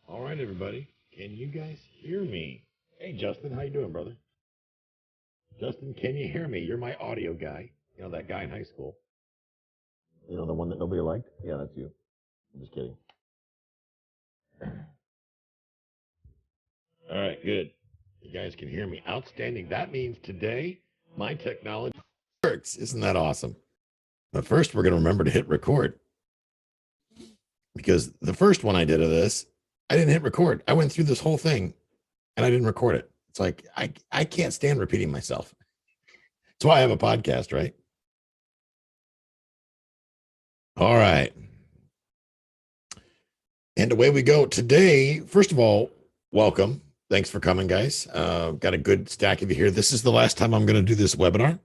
All right, everybody. Can you guys hear me? Hey, Justin, how you doing, brother? Justin, can you hear me? You're my audio guy. You know that guy in high school. You know the one that nobody liked? Yeah, that's you. I'm just kidding. All right, good. You guys can hear me. Outstanding. That means today my technology works. Isn't that awesome? But first, we're going to remember to hit record because the first one I did of this, I didn't hit record. I went through this whole thing and I didn't record it. It's like I can't stand repeating myself. That's why I have a podcast, right? All right. And away we go. Today, first of all, welcome. Thanks for coming, guys. Got a good stack of you here. This is the last time I'm going to do this webinar.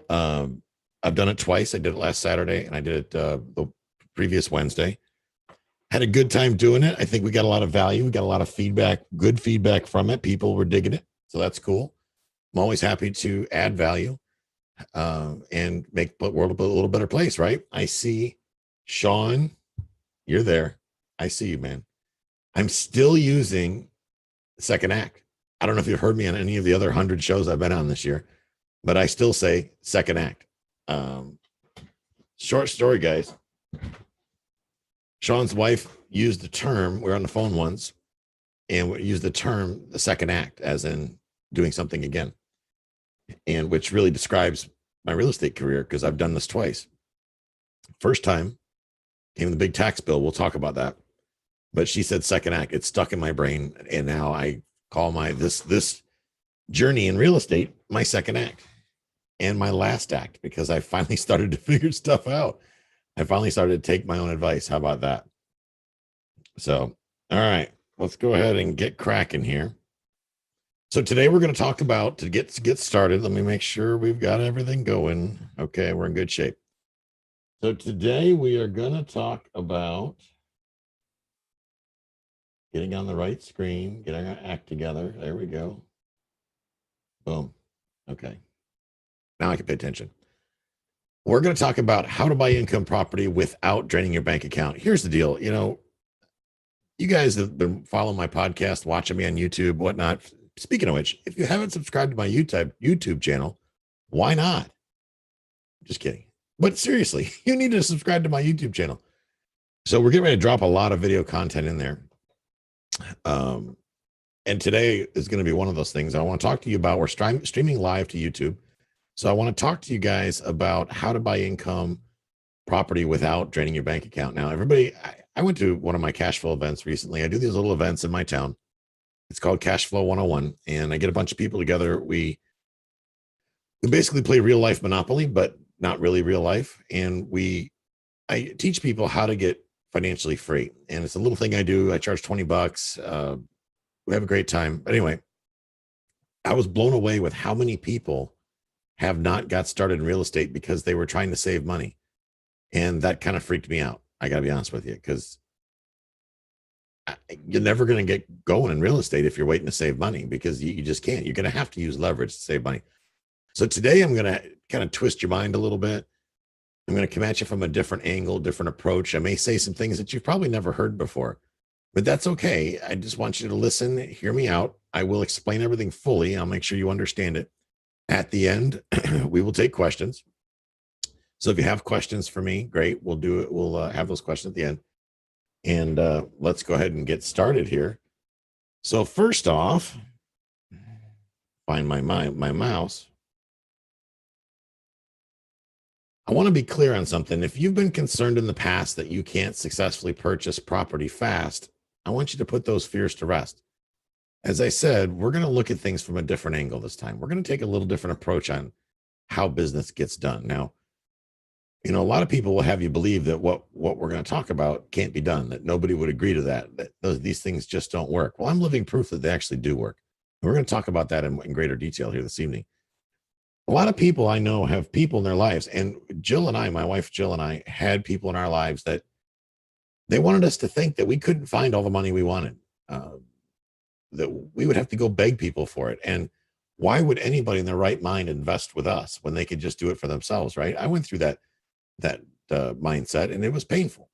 I've done it twice. I did it last Saturday and I did it the previous Wednesday. Had a good time doing it. I think we got a lot of value. We got a lot of feedback, good feedback from it. People were digging it. So that's cool. I'm always happy to add value and make the world a little better place, right? I see Sean, you're there. I see you, man. I'm still using second act. I don't know if you've heard me on any of the other 100 shows I've been on this year, but I still say second act. Short story, guys. Sean's wife used the term, we were on the phone once, and we used the term the second act, as in doing something again, and which really describes my real estate career because I've done this twice. First time came the big tax bill. We'll talk about that. But she said second act. It's stuck in my brain, and now I call my this journey in real estate my second act and my last act because I finally started to figure stuff out. I finally started to take my own advice. How about that? So, all right, let's go ahead and get cracking here. So today we're going to talk about to get started. Let me make sure we've got everything going. Okay, we're in good shape. So today we are going to talk about getting on the right screen, getting our act together. There we go. Boom. Okay. Now I can pay attention. We're going to talk about how to buy income property without draining your bank account. Here's the deal. You know, you guys have been following my podcast, watching me on YouTube, whatnot. Speaking of which, if you haven't subscribed to my YouTube channel, why not? Just kidding. But seriously, you need to subscribe to my YouTube channel. So we're getting ready to drop a lot of video content in there. And today is going to be one of those things I want to talk to you about. We're streaming live to YouTube. So I want to talk to you guys about how to buy income property without draining your bank account. Now, everybody, I went to one of my cash flow events recently. I do these little events in my town. It's called Cash Flow 101. And I get a bunch of people together. We basically play real life Monopoly, but not really real life. And I teach people how to get financially free. And it's a little thing I do. I charge $20. We have a great time. But anyway, I was blown away with how many people have not got started in real estate because they were trying to save money. And that kind of freaked me out. I got to be honest with you, because you're never going to get going in real estate if you're waiting to save money because you just can't. You're going to have to use leverage to save money. So today I'm going to kind of twist your mind a little bit. I'm going to come at you from a different angle, different approach. I may say some things that you've probably never heard before, but that's okay. I just want you to listen, hear me out. I will explain everything fully. I'll make sure you understand it. At the end, we will take questions. So if you have questions for me, great. We'll do it. We'll have those questions at the end. And let's go ahead and get started here. So first off, find my mouse. I want to be clear on something. If you've been concerned in the past that you can't successfully purchase property fast, I want you to put those fears to rest. As I said, we're going to look at things from a different angle this time. We're going to take a little different approach on how business gets done. Now, you know, a lot of people will have you believe that what we're going to talk about can't be done, that nobody would agree to that these things just don't work. Well, I'm living proof that they actually do work. And we're going to talk about that in greater detail here this evening. A lot of people I know have people in their lives, and Jill and I, my wife Jill and I, had people in our lives that they wanted us to think that we couldn't find all the money we wanted, that we would have to go beg people for it. And why would anybody in their right mind invest with us when they could just do it for themselves, right? I went through that mindset, and it was painful.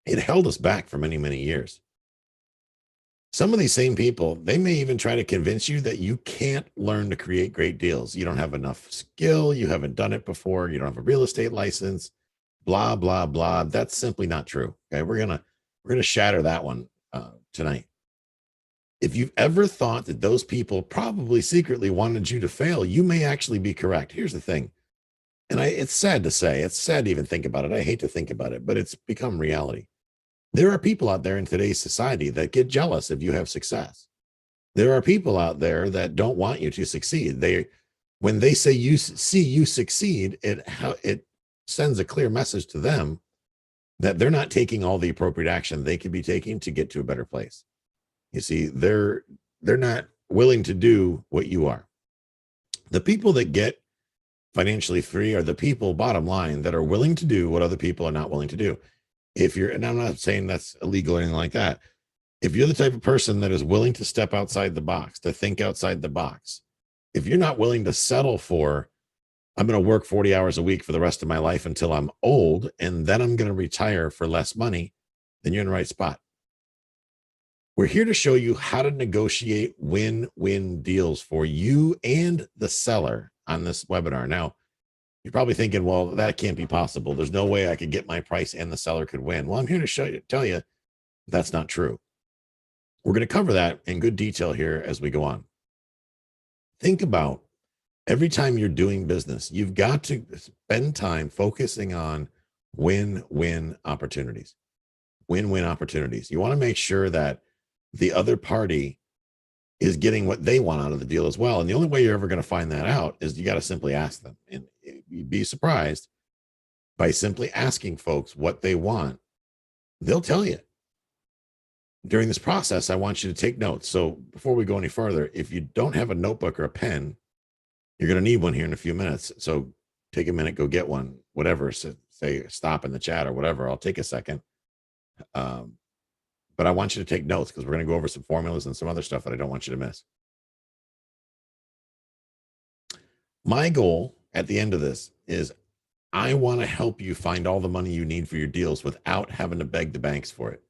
It held us back for many, many years. Some of these same people, they may even try to convince you that you can't learn to create great deals. You don't have enough skill. You haven't done it before. You don't have a real estate license, blah, blah, blah. That's simply not true. Okay. We're going to shatter that one tonight. If you've ever thought that those people probably secretly wanted you to fail, you may actually be correct. Here's the thing. And it's sad to say, it's sad to even think about it. I hate to think about it, but it's become reality. There are people out there in today's society that get jealous if you have success. There are people out there that don't want you to succeed. When they say you see you succeed, it sends a clear message to them that they're not taking all the appropriate action they could be taking to get to a better place. You see, they're not willing to do what you are. The people that get financially free are the people, bottom line, that are willing to do what other people are not willing to do. And I'm not saying that's illegal or anything like that. If you're the type of person that is willing to step outside the box, to think outside the box, if you're not willing to settle for, I'm going to work 40 hours a week for the rest of my life until I'm old, and then I'm going to retire for less money, then you're in the right spot. We're here to show you how to negotiate win-win deals for you and the seller on this webinar. Now, you're probably thinking, well, that can't be possible. There's no way I could get my price and the seller could win. Well, I'm here to tell you that's not true. We're going to cover that in good detail here as we go on. Think about every time you're doing business, you've got to spend time focusing on win-win opportunities. Win-win opportunities. You want to make sure that the other party is getting what they want out of the deal as well. And the only way you're ever going to find that out is you got to simply ask them. And you'd be surprised by simply asking folks what they want. They'll tell you. During this process, I want you to take notes. So before we go any further, if you don't have a notebook or a pen, you're going to need one here in a few minutes. So take a minute, go get one, whatever. So say stop in the chat or whatever. I'll take a second. But I want you to take notes because we're going to go over some formulas and some other stuff that I don't want you to miss. My goal at the end of this is I want to help you find all the money you need for your deals without having to beg the banks for it.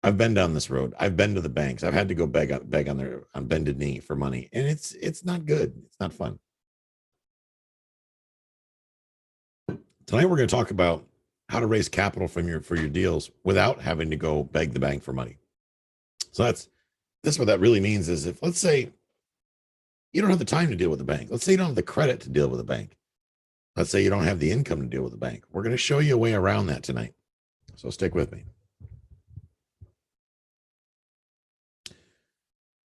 I've been down this road. I've been to the banks. I've had to go beg on bended knee for money, and it's not good. It's not fun. Tonight we're going to talk about how to raise capital for your deals without having to go beg the bank for money. So that's what that really means is if, let's say, you don't have the time to deal with the bank. Let's say you don't have the credit to deal with the bank. Let's say you don't have the income to deal with the bank. We're going to show you a way around that tonight. So stick with me.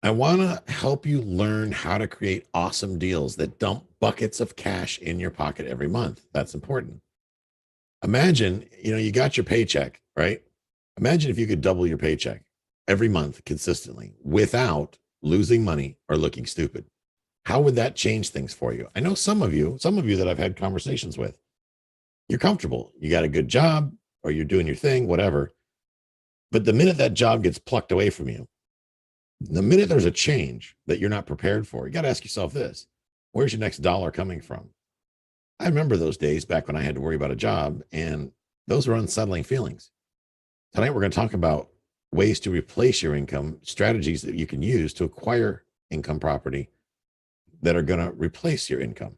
I want to help you learn how to create awesome deals that dump buckets of cash in your pocket every month. That's important. Imagine, you got your paycheck, right? Imagine if you could double your paycheck every month consistently without losing money or looking stupid. How would that change things for you? I know some of you that I've had conversations with, you're comfortable. You got a good job or you're doing your thing, whatever. But the minute that job gets plucked away from you, the minute there's a change that you're not prepared for, you got to ask yourself this: where's your next dollar coming from? I remember those days back when I had to worry about a job, and those were unsettling feelings. Tonight, we're going to talk about ways to replace your income, strategies that you can use to acquire income property that are going to replace your income.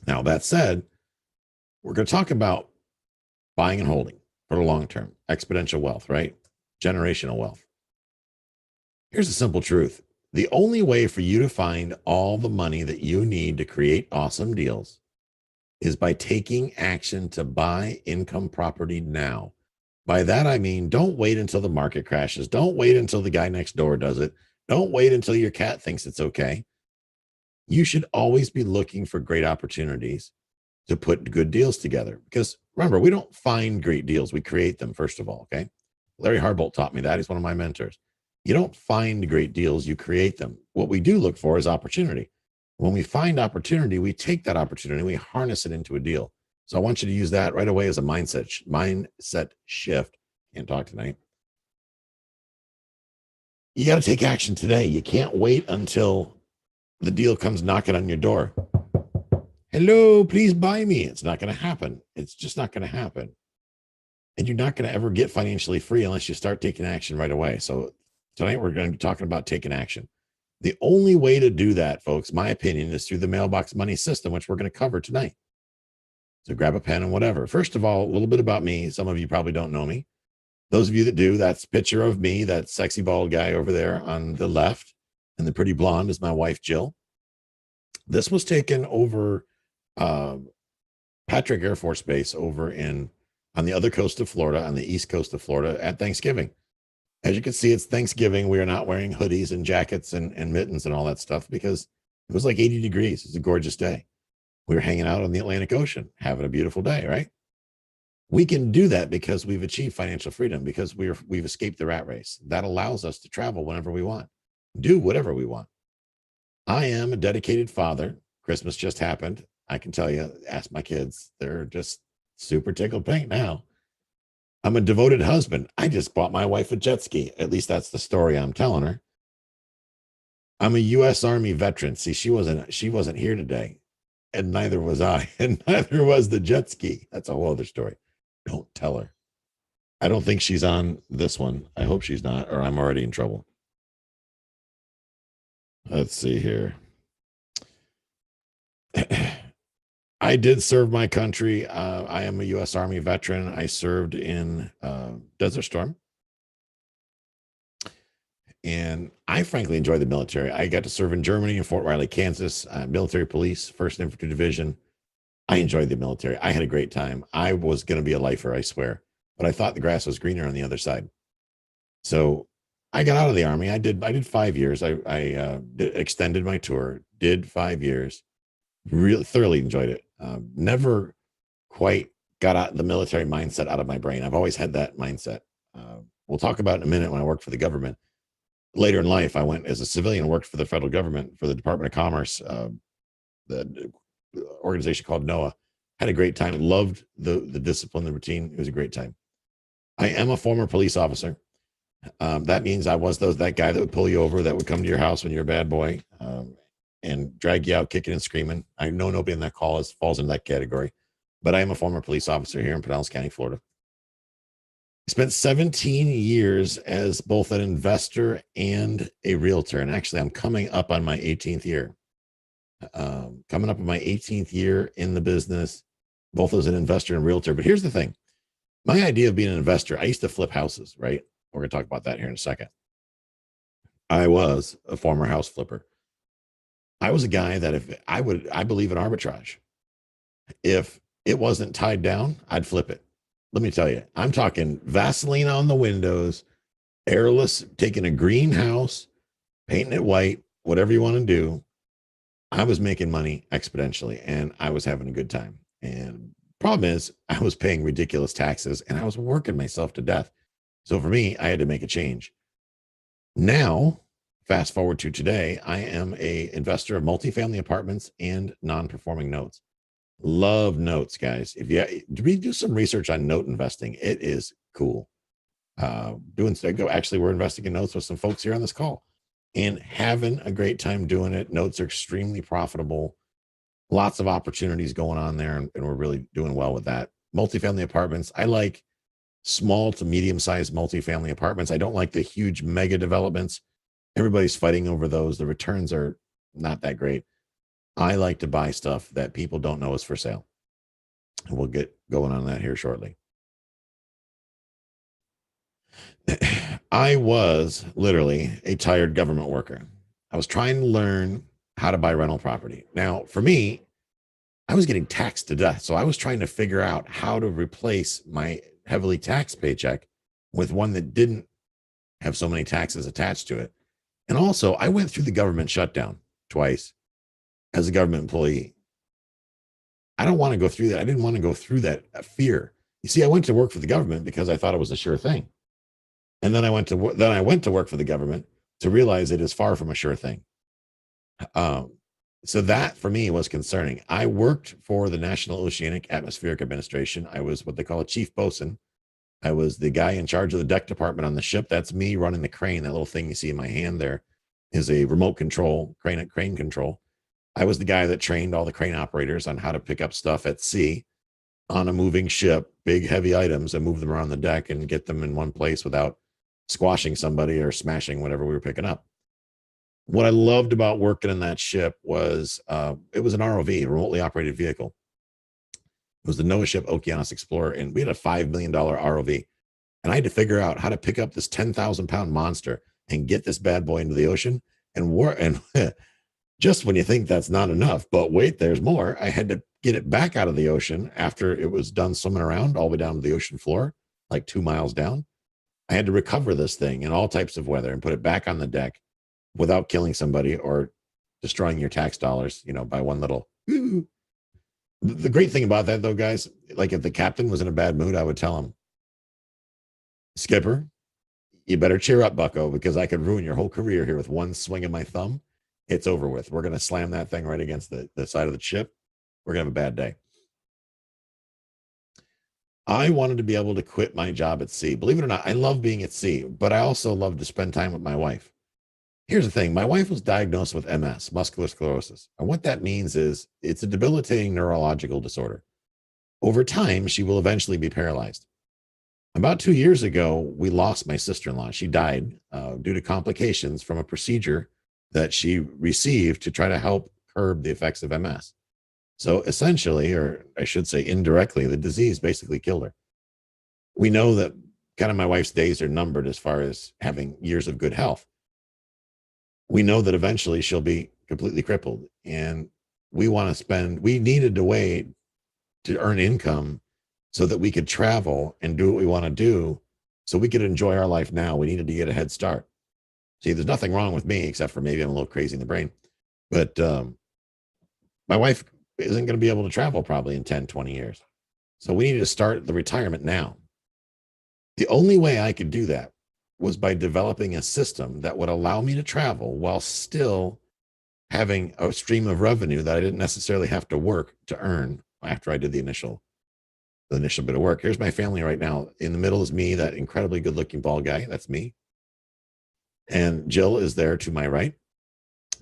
Now, that said, we're going to talk about buying and holding for the long term, exponential wealth, right? Generational wealth. Here's the simple truth. The only way for you to find all the money that you need to create awesome deals is by taking action to buy income property now. By that, I mean, don't wait until the market crashes. Don't wait until the guy next door does it. Don't wait until your cat thinks it's okay. You should always be looking for great opportunities to put good deals together. Because remember, we don't find great deals. We create them, first of all, okay? Larry Harbolt taught me that. He's one of my mentors. You don't find great deals, you create them. What we do look for is opportunity. When we find opportunity, we take that opportunity, we harness it into a deal. So I want you to use that right away as a mindset shift. Can't talk tonight. You got to take action today. You can't wait until the deal comes knocking on your door. Hello, please buy me. It's not going to happen. It's just not going to happen. And you're not going to ever get financially free unless you start taking action right away. So Tonight, we're going to be talking about taking action. The only way to do that, folks, my opinion, is through the mailbox money system, which we're going to cover tonight. So grab a pen and whatever. First of all, a little bit about me. Some of you probably don't know me. Those of you that do, that's a picture of me, that sexy bald guy over there on the left. And the pretty blonde is my wife, Jill. This was taken over Patrick Air Force Base over on the other coast of Florida, on the east coast of Florida at Thanksgiving. As you can see, it's Thanksgiving. We are not wearing hoodies and jackets and mittens and all that stuff because it was like 80 degrees. It's a gorgeous day. We were hanging out on the Atlantic Ocean, having a beautiful day, right? We can do that because we've achieved financial freedom, because we've escaped the rat race. That allows us to travel whenever we want, do whatever we want. I am a dedicated father. Christmas just happened. I can tell you, ask my kids. They're just super tickled pink now. I'm a devoted husband. I just bought my wife a jet ski. At least that's the story I'm telling her. I'm a U.S. Army veteran. See, she wasn't here today, and neither was I, and neither was the jet ski. That's a whole other story. Don't tell her. I don't think she's on this one. I hope she's not, or I'm already in trouble. Let's see here. I did serve my country. I am a U.S. Army veteran. I served in Desert Storm. And I frankly enjoyed the military. I got to serve in Germany, in Fort Riley, Kansas, military police, 1st Infantry Division. I enjoyed the military. I had a great time. I was going to be a lifer, I swear. But I thought the grass was greener on the other side. So I got out of the Army. I did 5 years. I extended my tour, did 5 years, really thoroughly enjoyed it. Never quite got out the military mindset out of my brain. I've always had that mindset. We'll talk about it in a minute when I worked for the government. Later in life, I went as a civilian, worked for the federal government, for the Department of Commerce, the organization called NOAA. Had a great time. Loved the discipline, the routine. It was a great time. I am a former police officer. That means I was that guy that would pull you over, that would come to your house when you're a bad boy, and drag you out kicking and screaming. I know nobody in that call falls into that category, but I am a former police officer here in Pinellas County, Florida. I spent 17 years as both an investor and a realtor. And actually, I'm coming up on my 18th year. Coming up on my 18th year in the business, both as an investor and realtor. But here's the thing. My idea of being an investor, I used to flip houses, right? We're going to talk about that here in a second. I was a former house flipper. I was a guy that I believe in arbitrage. If it wasn't tied down, I'd flip it. Let me tell you, I'm talking Vaseline on the windows, airless, taking a greenhouse, painting it white, whatever you want to do. I was making money exponentially and I was having a good time. And problem is, I was paying ridiculous taxes and I was working myself to death. So for me, I had to make a change. Now, fast forward to today, I am a investor of multifamily apartments and non-performing notes. Love notes, guys. If you do some research on note investing, it is cool. Actually, we're investing in notes with some folks here on this call and having a great time doing it. Notes are extremely profitable. Lots of opportunities going on there, and we're really doing well with that. Multifamily apartments. I like small to medium-sized multifamily apartments. I don't like the huge mega developments. Everybody's fighting over those. The returns are not that great. I like to buy stuff that people don't know is for sale. And we'll get going on that here shortly. I was literally a tired government worker. I was trying to learn how to buy rental property. Now, for me, I was getting taxed to death. So I was trying to figure out how to replace my heavily taxed paycheck with one that didn't have so many taxes attached to it. And also, I went through the government shutdown twice as a government employee. I don't want to go through that. I didn't want to go through that fear. You see, I went to work for the government because I thought it was a sure thing. And then I went to work for the government to realize it is far from a sure thing. So that for me was concerning. I worked for the National Oceanic Atmospheric Administration. I was what they call a chief bosun. I was the guy in charge of the deck department on the ship. That's me running the crane. That little thing you see in my hand there is a remote control, crane control. I was the guy that trained all the crane operators on how to pick up stuff at sea on a moving ship, big heavy items, and move them around the deck and get them in one place without squashing somebody or smashing whatever we were picking up. What I loved about working in that ship was it was an ROV, remotely operated vehicle. It was the NOAA ship Okeanos Explorer, and we had a $5 million ROV. And I had to figure out how to pick up this 10,000 pound monster and get this bad boy into the ocean. And just when you think that's not enough, but wait, there's more. I had to get it back out of the ocean after it was done swimming around all the way down to the ocean floor, like 2 miles down. I had to recover this thing in all types of weather and put it back on the deck without killing somebody or destroying your tax dollars, by one little. The great thing about that, though, guys, like if the captain was in a bad mood, I would tell him, Skipper, you better cheer up, Bucko, because I could ruin your whole career here with one swing of my thumb. It's over with. We're going to slam that thing right against the side of the ship. We're going to have a bad day. I wanted to be able to quit my job at sea. Believe it or not, I love being at sea, but I also love to spend time with my wife. Here's the thing. My wife was diagnosed with MS, muscular sclerosis. And what that means is it's a debilitating neurological disorder. Over time, she will eventually be paralyzed. About 2 years ago, we lost my sister-in-law. She died due to complications from a procedure that she received to try to help curb the effects of MS. So essentially, or I should say indirectly, the disease basically killed her. We know that kind of my wife's days are numbered as far as having years of good health. We know that eventually she'll be completely crippled, and we needed a way to earn income so that we could travel and do what we want to do so we could enjoy our life now. We needed to get a head start. See, there's nothing wrong with me except for maybe I'm a little crazy in the brain, but my wife isn't going to be able to travel probably in 10, 20 years. So we needed to start the retirement now. The only way I could do that was by developing a system that would allow me to travel while still having a stream of revenue that I didn't necessarily have to work to earn after I did the initial bit of work. Here's my family right now. In the middle is me, that incredibly good looking bald guy. That's me. And Jill is there to my right.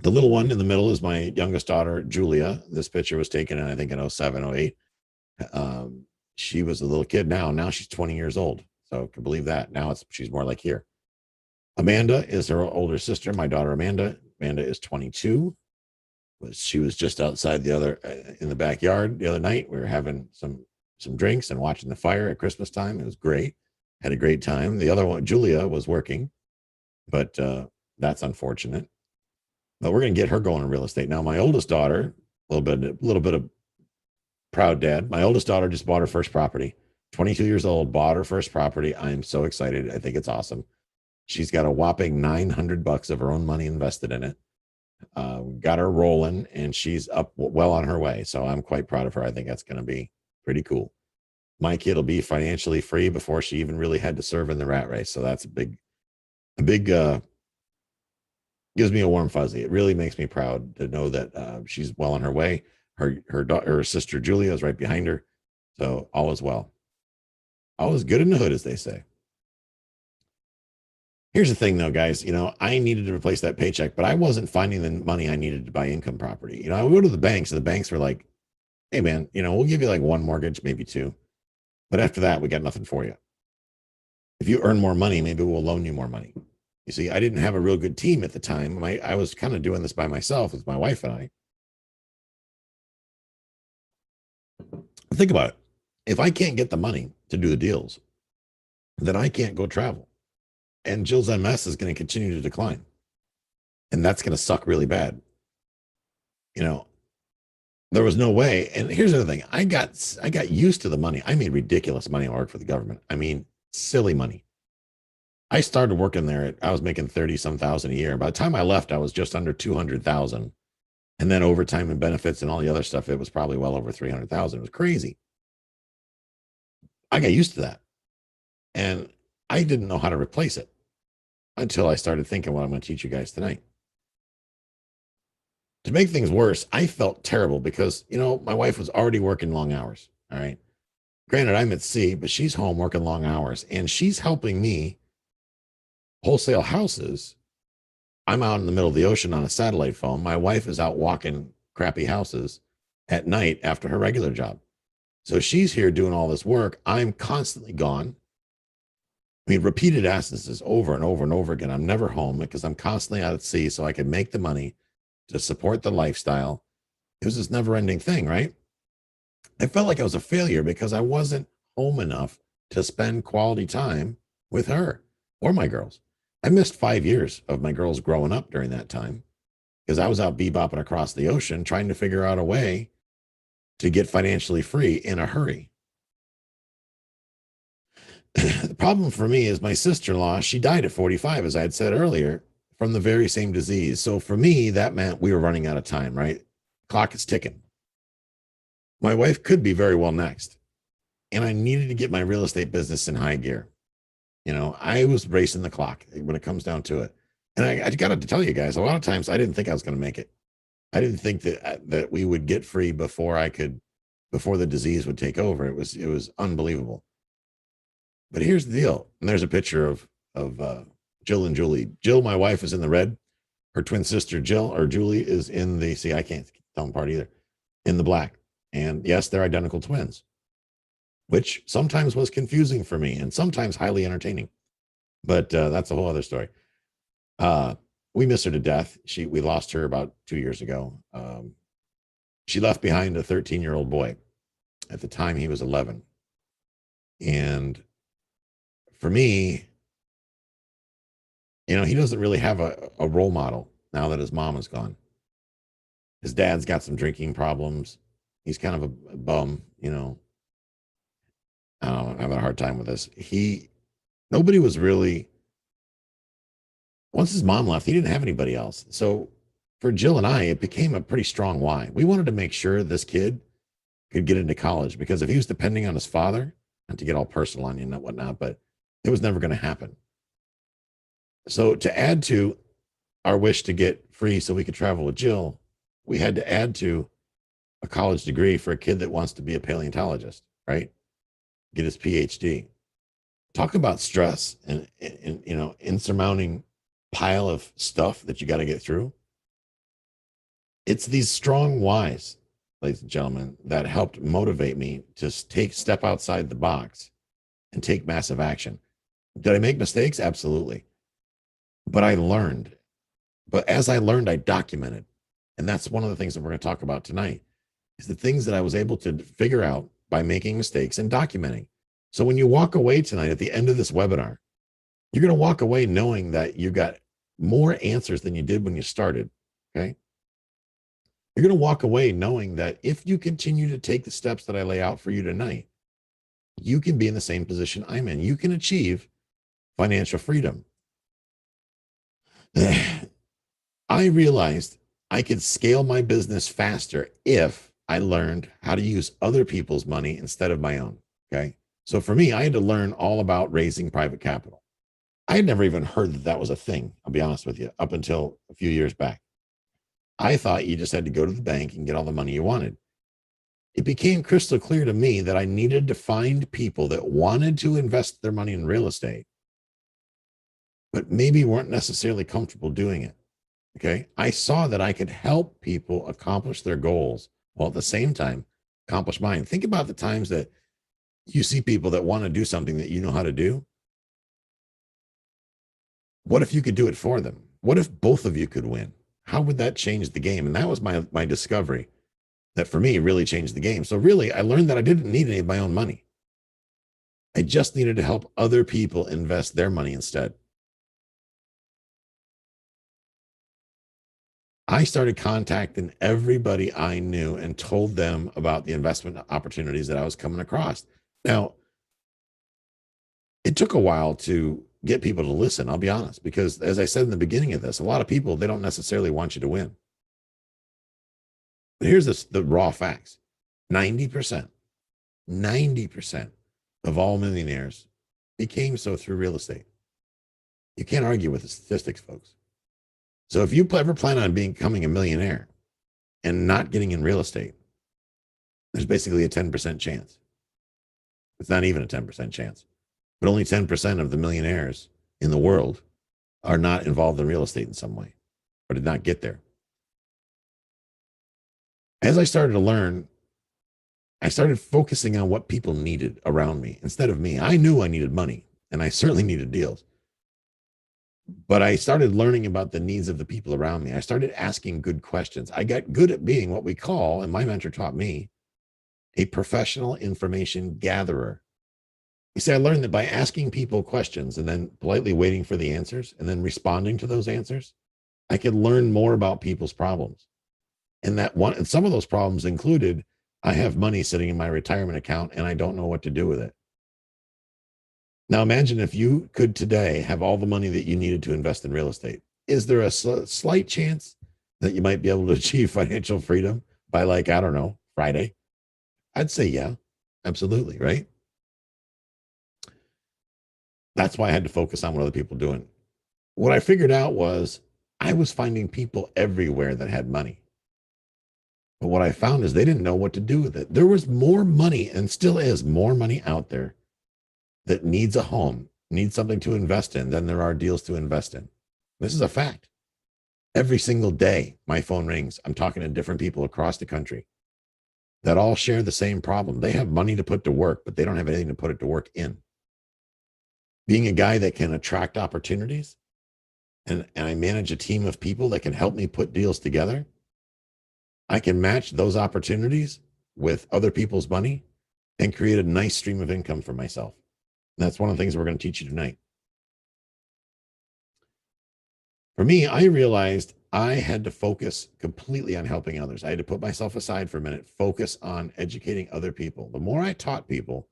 The little one in the middle is my youngest daughter, Julia. This picture was taken in, I think, in 07, 08. She was a little kid now. Now she's 20 years old. So I can believe that. Now she's more like here. Amanda is her older sister, my daughter Amanda. Amanda is 22. She was just outside in the backyard the other night. We were having some drinks and watching the fire at Christmas time. It was great. Had a great time. The other one, Julia, was working, but that's unfortunate. But we're going to get her going in real estate. Now, my oldest daughter, a little bit of proud dad. My oldest daughter just bought her first property. 22 years old, bought her first property. I'm so excited. I think it's awesome. She's got a whopping $900 of her own money invested in it. Got her rolling, and she's up well on her way. So I'm quite proud of her. I think that's going to be pretty cool. My kid will be financially free before she even really had to serve in the rat race. So that's a big gives me a warm fuzzy. It really makes me proud to know that she's well on her way. Her sister Julia is right behind her. So all is well. All is good in the hood, as they say. Here's the thing, though, guys. I needed to replace that paycheck, but I wasn't finding the money I needed to buy income property. I would go to the banks, and the banks were like, "Hey, man, we'll give you like one mortgage, maybe two, but after that, we got nothing for you. If you earn more money, maybe we'll loan you more money." You see, I didn't have a real good team at the time. I was kind of doing this by myself with my wife and I. Think about it. If I can't get the money to do the deals, then I can't go travel. And Jill's MS is going to continue to decline. And that's going to suck really bad. There was no way. And here's the other thing. I got used to the money. I made ridiculous money when I worked for the government. I mean, silly money. I started working there. I was making 30 some thousand a year. By the time I left, I was just under 200,000. And then overtime and benefits and all the other stuff, it was probably well over 300,000. It was crazy. I got used to that. And I didn't know how to replace it until I started thinking what I'm going to teach you guys tonight. To make things worse, I felt terrible because, my wife was already working long hours. All right. Granted, I'm at sea, but she's home working long hours, and she's helping me wholesale houses. I'm out in the middle of the ocean on a satellite phone. My wife is out walking crappy houses at night after her regular job. So she's here doing all this work. I'm constantly gone. I mean, repeated instances over and over and over again. I'm never home because I'm constantly out at sea so I can make the money to support the lifestyle. It was this never ending thing, right? I felt like I was a failure because I wasn't home enough to spend quality time with her or my girls. I missed 5 years of my girls growing up during that time because I was out bebopping across the ocean trying to figure out a way to get financially free in a hurry. The problem for me is my sister-in-law, she died at 45, as I had said earlier, from the very same disease. So for me, that meant we were running out of time, right? Clock is ticking. My wife could be very well next. And I needed to get my real estate business in high gear. I was racing the clock when it comes down to it. And I got to tell you guys, a lot of times I didn't think I was going to make it. I didn't think that we would get free before the disease would take over. It was unbelievable. But here's the deal. And there's a picture of Jill and Julie. Jill, my wife, is in the red. Her twin sister Jill or Julie is in the, see, I can't tell them apart either, in the black. And yes, they're identical twins, which sometimes was confusing for me and sometimes highly entertaining. But that's a whole other story. We miss her to death. We lost her about 2 years ago. She left behind a 13-year-old boy. At the time, he was 11. And for me, he doesn't really have a role model now that his mom is gone. His dad's got some drinking problems. He's kind of a bum, I don't know, I'm having a hard time with this. Nobody was really, once his mom left, he didn't have anybody else. So for Jill and I, it became a pretty strong why. We wanted to make sure this kid could get into college because if he was depending on his father, not to get all personal on you and whatnot, but it was never going to happen. So to add to our wish to get free so we could travel with Jill, we had to add to a college degree for a kid that wants to be a paleontologist, right? Get his PhD. Talk about stress and insurmounting pile of stuff that you got to get through. It's these strong whys, ladies and gentlemen, that helped motivate me to step outside the box and take massive action. Did I make mistakes? Absolutely. But I learned. But as I learned, I documented. And that's one of the things that we're going to talk about tonight is the things that I was able to figure out by making mistakes and documenting. So when you walk away tonight at the end of this webinar, you're going to walk away knowing that you got more answers than you did when you started. Okay. You're going to walk away knowing that if you continue to take the steps that I lay out for you tonight, you can be in the same position I'm in. You can achieve financial freedom. I realized I could scale my business faster if I learned how to use other people's money instead of my own. Okay. So for me, I had to learn all about raising private capital. I had never even heard that was a thing, I'll be honest with you, up until a few years back. I thought you just had to go to the bank and get all the money you wanted. It became crystal clear to me that I needed to find people that wanted to invest their money in real estate, but maybe weren't necessarily comfortable doing it. Okay. I saw that I could help people accomplish their goals while at the same time accomplish mine. Think about the times that you see people that want to do something that you know how to do. What if you could do it for them? What if both of you could win? How would that change the game? And that was my discovery that for me really changed the game. So really, I learned that I didn't need any of my own money. I just needed to help other people invest their money instead. I started contacting everybody I knew and told them about the investment opportunities that I was coming across. Now, it took a while to get people to listen, I'll be honest, because as I said in the beginning of this, a lot of people, they don't necessarily want you to win. But here's the raw facts. 90% of all millionaires became so through real estate. You can't argue with the statistics, folks. So if you ever plan on becoming a millionaire and not getting in real estate, there's basically a 10% chance. It's not even a 10% chance, but only 10% of the millionaires in the world are not involved in real estate in some way or did not get there. As I started to learn, I started focusing on what people needed around me instead of me. I knew I needed money. and I certainly needed deals. But I started learning about the needs of the people around me. I started asking good questions. I got good at being what we call, and my mentor taught me, a professional information gatherer. You see, I learned that by asking people questions and then politely waiting for the answers and then responding to those answers, I could learn more about people's problems. And some of those problems included, I have money sitting in my retirement account and I don't know what to do with it. Now imagine if you could today have all the money that you needed to invest in real estate. Is there a slight chance that you might be able to achieve financial freedom by, like, I don't know, Friday? I'd say yeah, absolutely, right? That's why I had to focus on what other people were doing. What I figured out was I was finding people everywhere that had money. But what I found is they didn't know what to do with it. There was more money, and still is more money out there, that needs a home, needs something to invest in, than there are deals to invest in. This is a fact. Every single day, my phone rings. I'm talking to different people across the country that all share the same problem. They have money to put to work, but they don't have anything to put it to work in. Being a guy that can attract opportunities, and I manage a team of people that can help me put deals together, I can match those opportunities with other people's money and create a nice stream of income for myself. And that's one of the things we're going to teach you tonight. For me, I realized I had to focus completely on helping others. I had to put myself aside for a minute, focus on educating other people. The more I taught people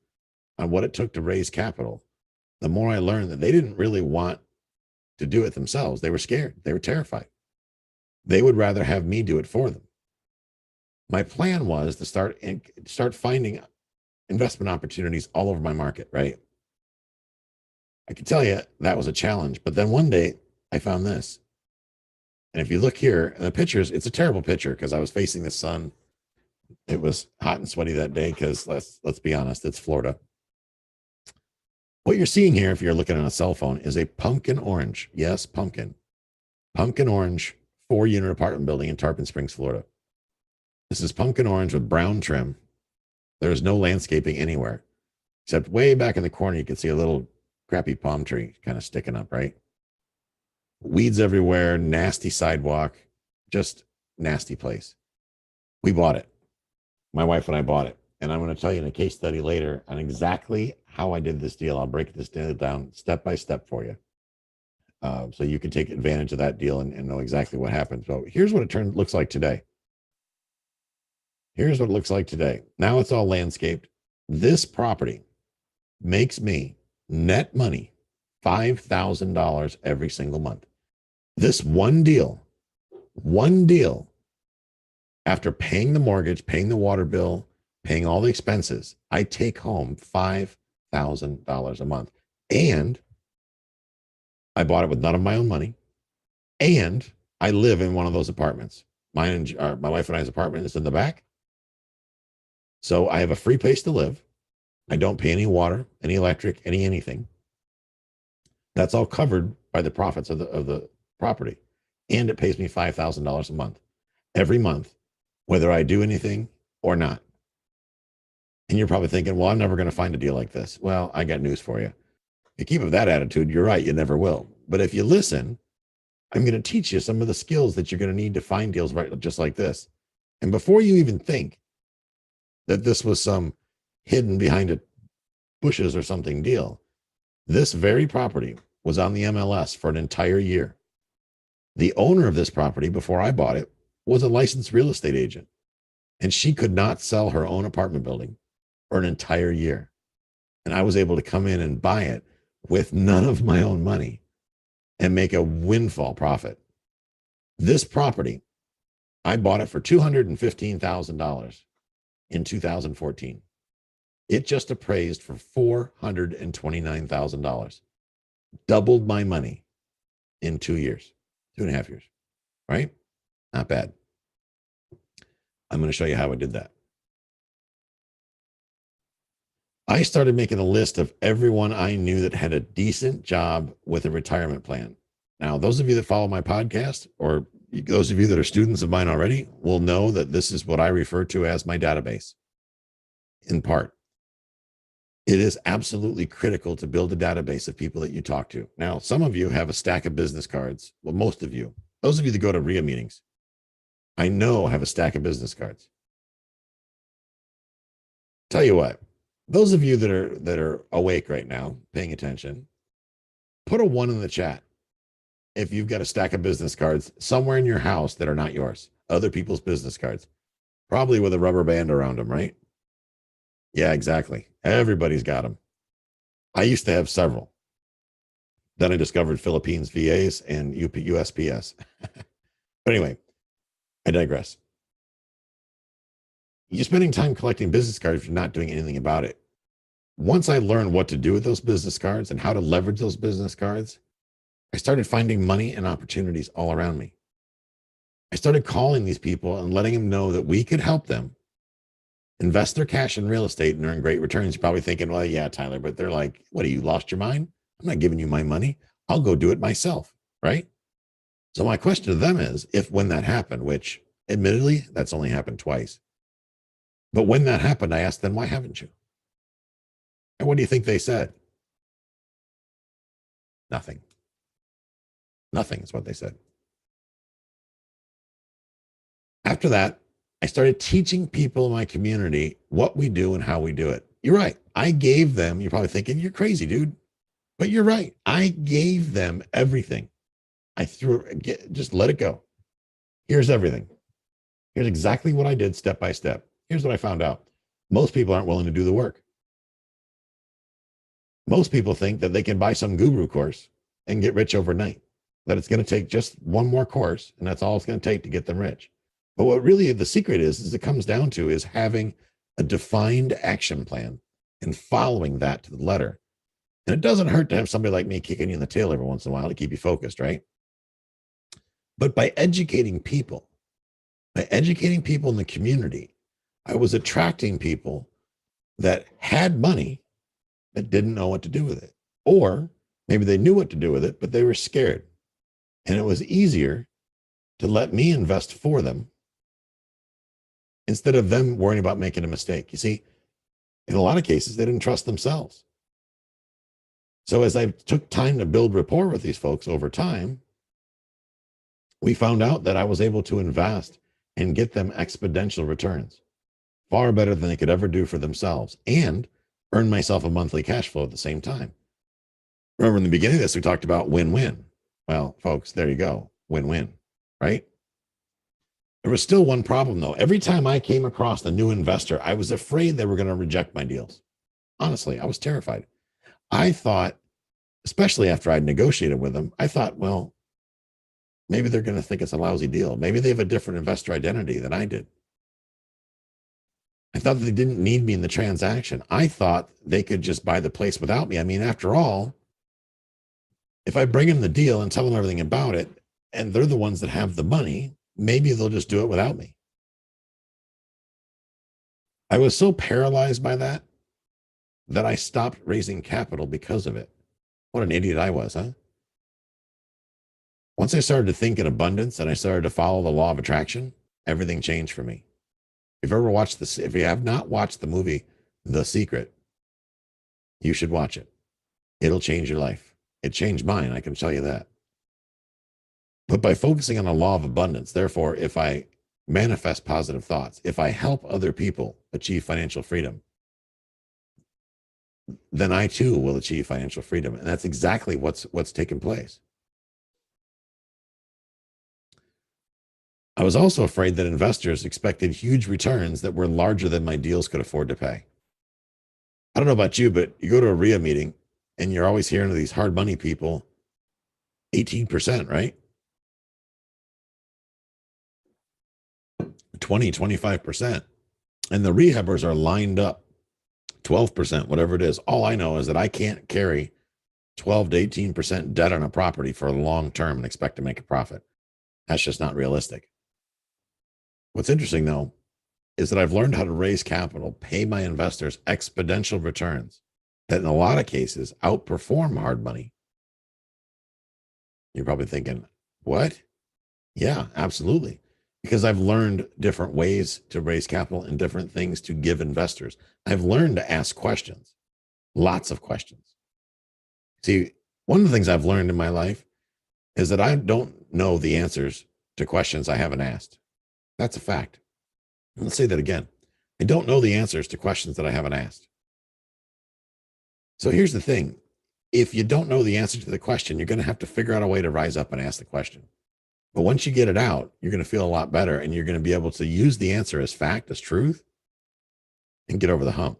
on what it took to raise capital, the more I learned that they didn't really want to do it themselves. They were scared. They were terrified. They would rather have me do it for them. My plan was to start finding investment opportunities all over my market, right? I can tell you that was a challenge. But then one day I found this. And if you look here in the pictures, it's a terrible picture because I was facing the sun. It was hot and sweaty that day because let's be honest, it's Florida. What you're seeing here, if you're looking on a cell phone, is a pumpkin orange. Yes, pumpkin orange 4-unit apartment building in Tarpon Springs, Florida. This is pumpkin orange with brown trim. There's no landscaping anywhere, except way back in the corner, you can see a little crappy palm tree kind of sticking up, right? Weeds everywhere, nasty sidewalk, just nasty place. We bought it. My wife and I bought it. And I'm going to tell you in a case study later on exactly how I did this deal. I'll break this deal down step by step for you. So you can take advantage of that deal and know exactly what happened. So here's what it looks like today. Here's what it looks like today. Now it's all landscaped. This property makes me net money $5,000 every single month. This one deal, after paying the mortgage, paying the water bill, paying all the expenses, I take home $5,000 a month. And I bought it with none of my own money. And I live in one of those apartments. My wife and I's apartment is in the back. So I have a free place to live. I don't pay any water, any electric, anything. That's all covered by the profits of the property. And it pays me $5,000 a month, every month, whether I do anything or not. And you're probably thinking, well, I'm never going to find a deal like this. Well, I got news for you. If you keep up that attitude, you're right, you never will. But if you listen, I'm going to teach you some of the skills that you're going to need to find deals right just like this. And before you even think that this was some hidden behind a bushes or something deal, this very property was on the MLS for an entire year. The owner of this property, before I bought it, was a licensed real estate agent, and she could not sell her own apartment building for an entire year. And I was able to come in and buy it with none of my own money and make a windfall profit. This property, I bought it for $215,000 in 2014. It just appraised for $429,000. Doubled my money in 2 years, 2.5 years, right? Not bad. I'm going to show you how I did that. I started making a list of everyone I knew that had a decent job with a retirement plan. Now, those of you that follow my podcast, or those of you that are students of mine already, will know that this is what I refer to as my database, in part. It is absolutely critical to build a database of people that you talk to. Now, some of you have a stack of business cards. Well, most of you, those of you that go to RIA meetings, I know have a stack of business cards. Tell you what, those of you that are awake right now, paying attention, put a 1 in the chat if you've got a stack of business cards somewhere in your house that are not yours, other people's business cards, probably with a rubber band around them, right? Yeah, exactly. Everybody's got them. I used to have several. Then I discovered Philippines VAs and USPS. But anyway, I digress. You're spending time collecting business cards if you're not doing anything about it. Once I learned what to do with those business cards and how to leverage those business cards, I started finding money and opportunities all around me. I started calling these people and letting them know that we could help them invest their cash in real estate and earn great returns. You're probably thinking, well, yeah, Tyler, but they're like, what, you lost your mind? I'm not giving you my money. I'll go do it myself, right? So my question to them is, if when that happened, which admittedly, that's only happened twice, but when that happened, I asked them, why haven't you? And what do you think they said? Nothing. Nothing is what they said. After that, I started teaching people in my community what we do and how we do it. You're right. I gave them, you're probably thinking, you're crazy, dude. But you're right. I gave them everything. I just let it go. Here's everything. Here's exactly what I did step by step. Here's what I found out. Most people aren't willing to do the work. Most people think that they can buy some guru course and get rich overnight, that it's going to take just one more course and that's all it's going to take to get them rich. But what really the secret is it comes down to is having a defined action plan and following that to the letter. And it doesn't hurt to have somebody like me kicking you in the tail every once in a while to keep you focused, right? But by educating people in the community, I was attracting people that had money that didn't know what to do with it. Or maybe they knew what to do with it, but they were scared. And it was easier to let me invest for them instead of them worrying about making a mistake. You see, in a lot of cases, they didn't trust themselves. So as I took time to build rapport with these folks over time, we found out that I was able to invest and get them exponential returns, far better than they could ever do for themselves, and earn myself a monthly cash flow at the same time. Remember in the beginning of this, we talked about win-win. Well, folks, there you go. Win-win, right? There was still one problem though. Every time I came across a new investor, I was afraid they were going to reject my deals. Honestly, I was terrified. I thought, especially after I'd negotiated with them, I thought, well, maybe they're going to think it's a lousy deal. Maybe they have a different investor identity than I did. I thought they didn't need me in the transaction. I thought they could just buy the place without me. I mean, after all, if I bring them the deal and tell them everything about it, and they're the ones that have the money, maybe they'll just do it without me. I was so paralyzed by that I stopped raising capital because of it. What an idiot I was, huh? Once I started to think in abundance and I started to follow the law of attraction, everything changed for me. If you have not watched the movie The Secret, you should watch it. It'll change your life. It changed mine, I can tell you that. But by focusing on the law of abundance, therefore, if I manifest positive thoughts, if I help other people achieve financial freedom, then I too will achieve financial freedom. And that's exactly what's taken place. I was also afraid that investors expected huge returns that were larger than my deals could afford to pay. I don't know about you, but you go to a RIA meeting and you're always hearing of these hard money people, 18%, right? 20, 25%. And the rehabbers are lined up 12%, whatever it is. All I know is that I can't carry 12 to 18% debt on a property for a long term and expect to make a profit. That's just not realistic. What's interesting though, is that I've learned how to raise capital, pay my investors exponential returns that in a lot of cases outperform hard money. You're probably thinking, what? Yeah, absolutely. Because I've learned different ways to raise capital and different things to give investors. I've learned to ask questions. Lots of questions. See, one of the things I've learned in my life is that I don't know the answers to questions I haven't asked. That's a fact. Let's say that again. I don't know the answers to questions that I haven't asked. So here's the thing. If you don't know the answer to the question, you're going to have to figure out a way to rise up and ask the question. But once you get it out, you're going to feel a lot better and you're going to be able to use the answer as fact, as truth, and get over the hump.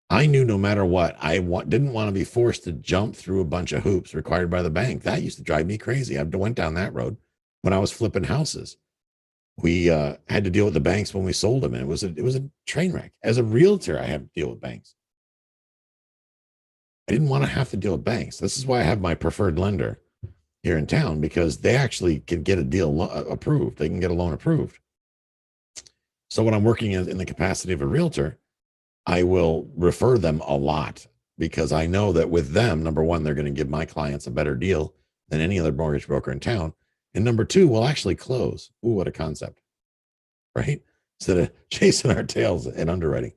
I knew no matter what, didn't want to be forced to jump through a bunch of hoops required by the bank. That used to drive me crazy. I went down that road when I was flipping houses. We had to deal with the banks when we sold them, and it was a train wreck. As a realtor, I had to deal with banks. I didn't want to have to deal with banks. This is why I have my preferred lender here in town, because they actually can get a deal approved. They can get a loan approved. So when I'm working in the capacity of a realtor, I will refer them a lot because I know that with them, number one, they're going to give my clients a better deal than any other mortgage broker in town. And number two, we'll actually close. Ooh, what a concept, right? Instead of chasing our tails in underwriting.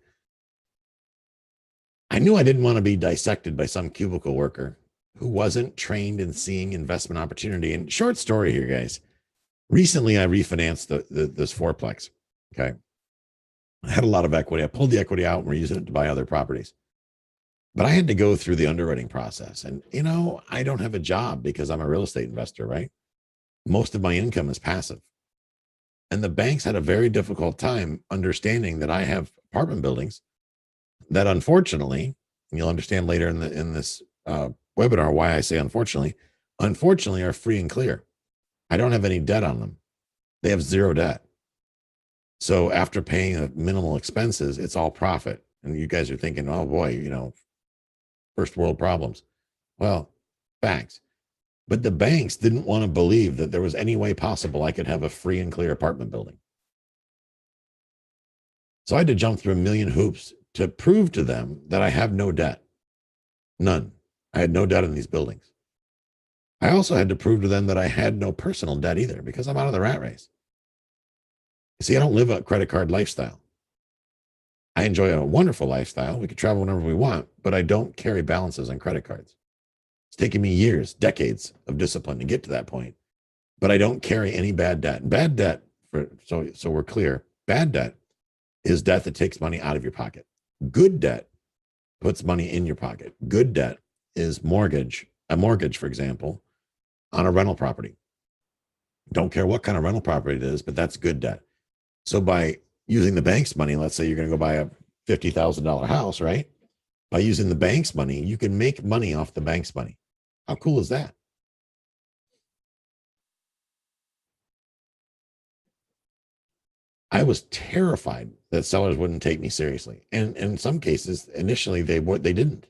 I knew I didn't want to be dissected by some cubicle worker who wasn't trained in seeing investment opportunity. And short story here, guys. Recently, I refinanced this fourplex. Okay. I had a lot of equity. I pulled the equity out and we're using it to buy other properties. But I had to go through the underwriting process. And, I don't have a job because I'm a real estate investor, right? Most of my income is passive. And the banks had a very difficult time understanding that I have apartment buildings that, unfortunately, and you'll understand later in this webinar why I say unfortunately, are free and clear. I don't have any debt on them. They have zero debt. So after paying minimal expenses, it's all profit. And you guys are thinking, oh boy, first world problems. Well, facts. But the banks didn't want to believe that there was any way possible I could have a free and clear apartment building. So I had to jump through a million hoops to prove to them that I have no debt. None. I had no debt in these buildings. I also had to prove to them that I had no personal debt either because I'm out of the rat race. You see, I don't live a credit card lifestyle. I enjoy a wonderful lifestyle. We can travel whenever we want, but I don't carry balances on credit cards. It's taken me years, decades of discipline to get to that point, but I don't carry any bad debt. Bad debt, so we're clear, bad debt is debt that takes money out of your pocket. Good debt puts money in your pocket. Good debt is a mortgage, for example, on a rental property. Don't care what kind of rental property it is, but that's good debt. So by using the bank's money, let's say you're going to go buy a $50,000 house, right? By using the bank's money, you can make money off the bank's money. How cool is that? I was terrified that sellers wouldn't take me seriously. And in some cases, initially, they didn't.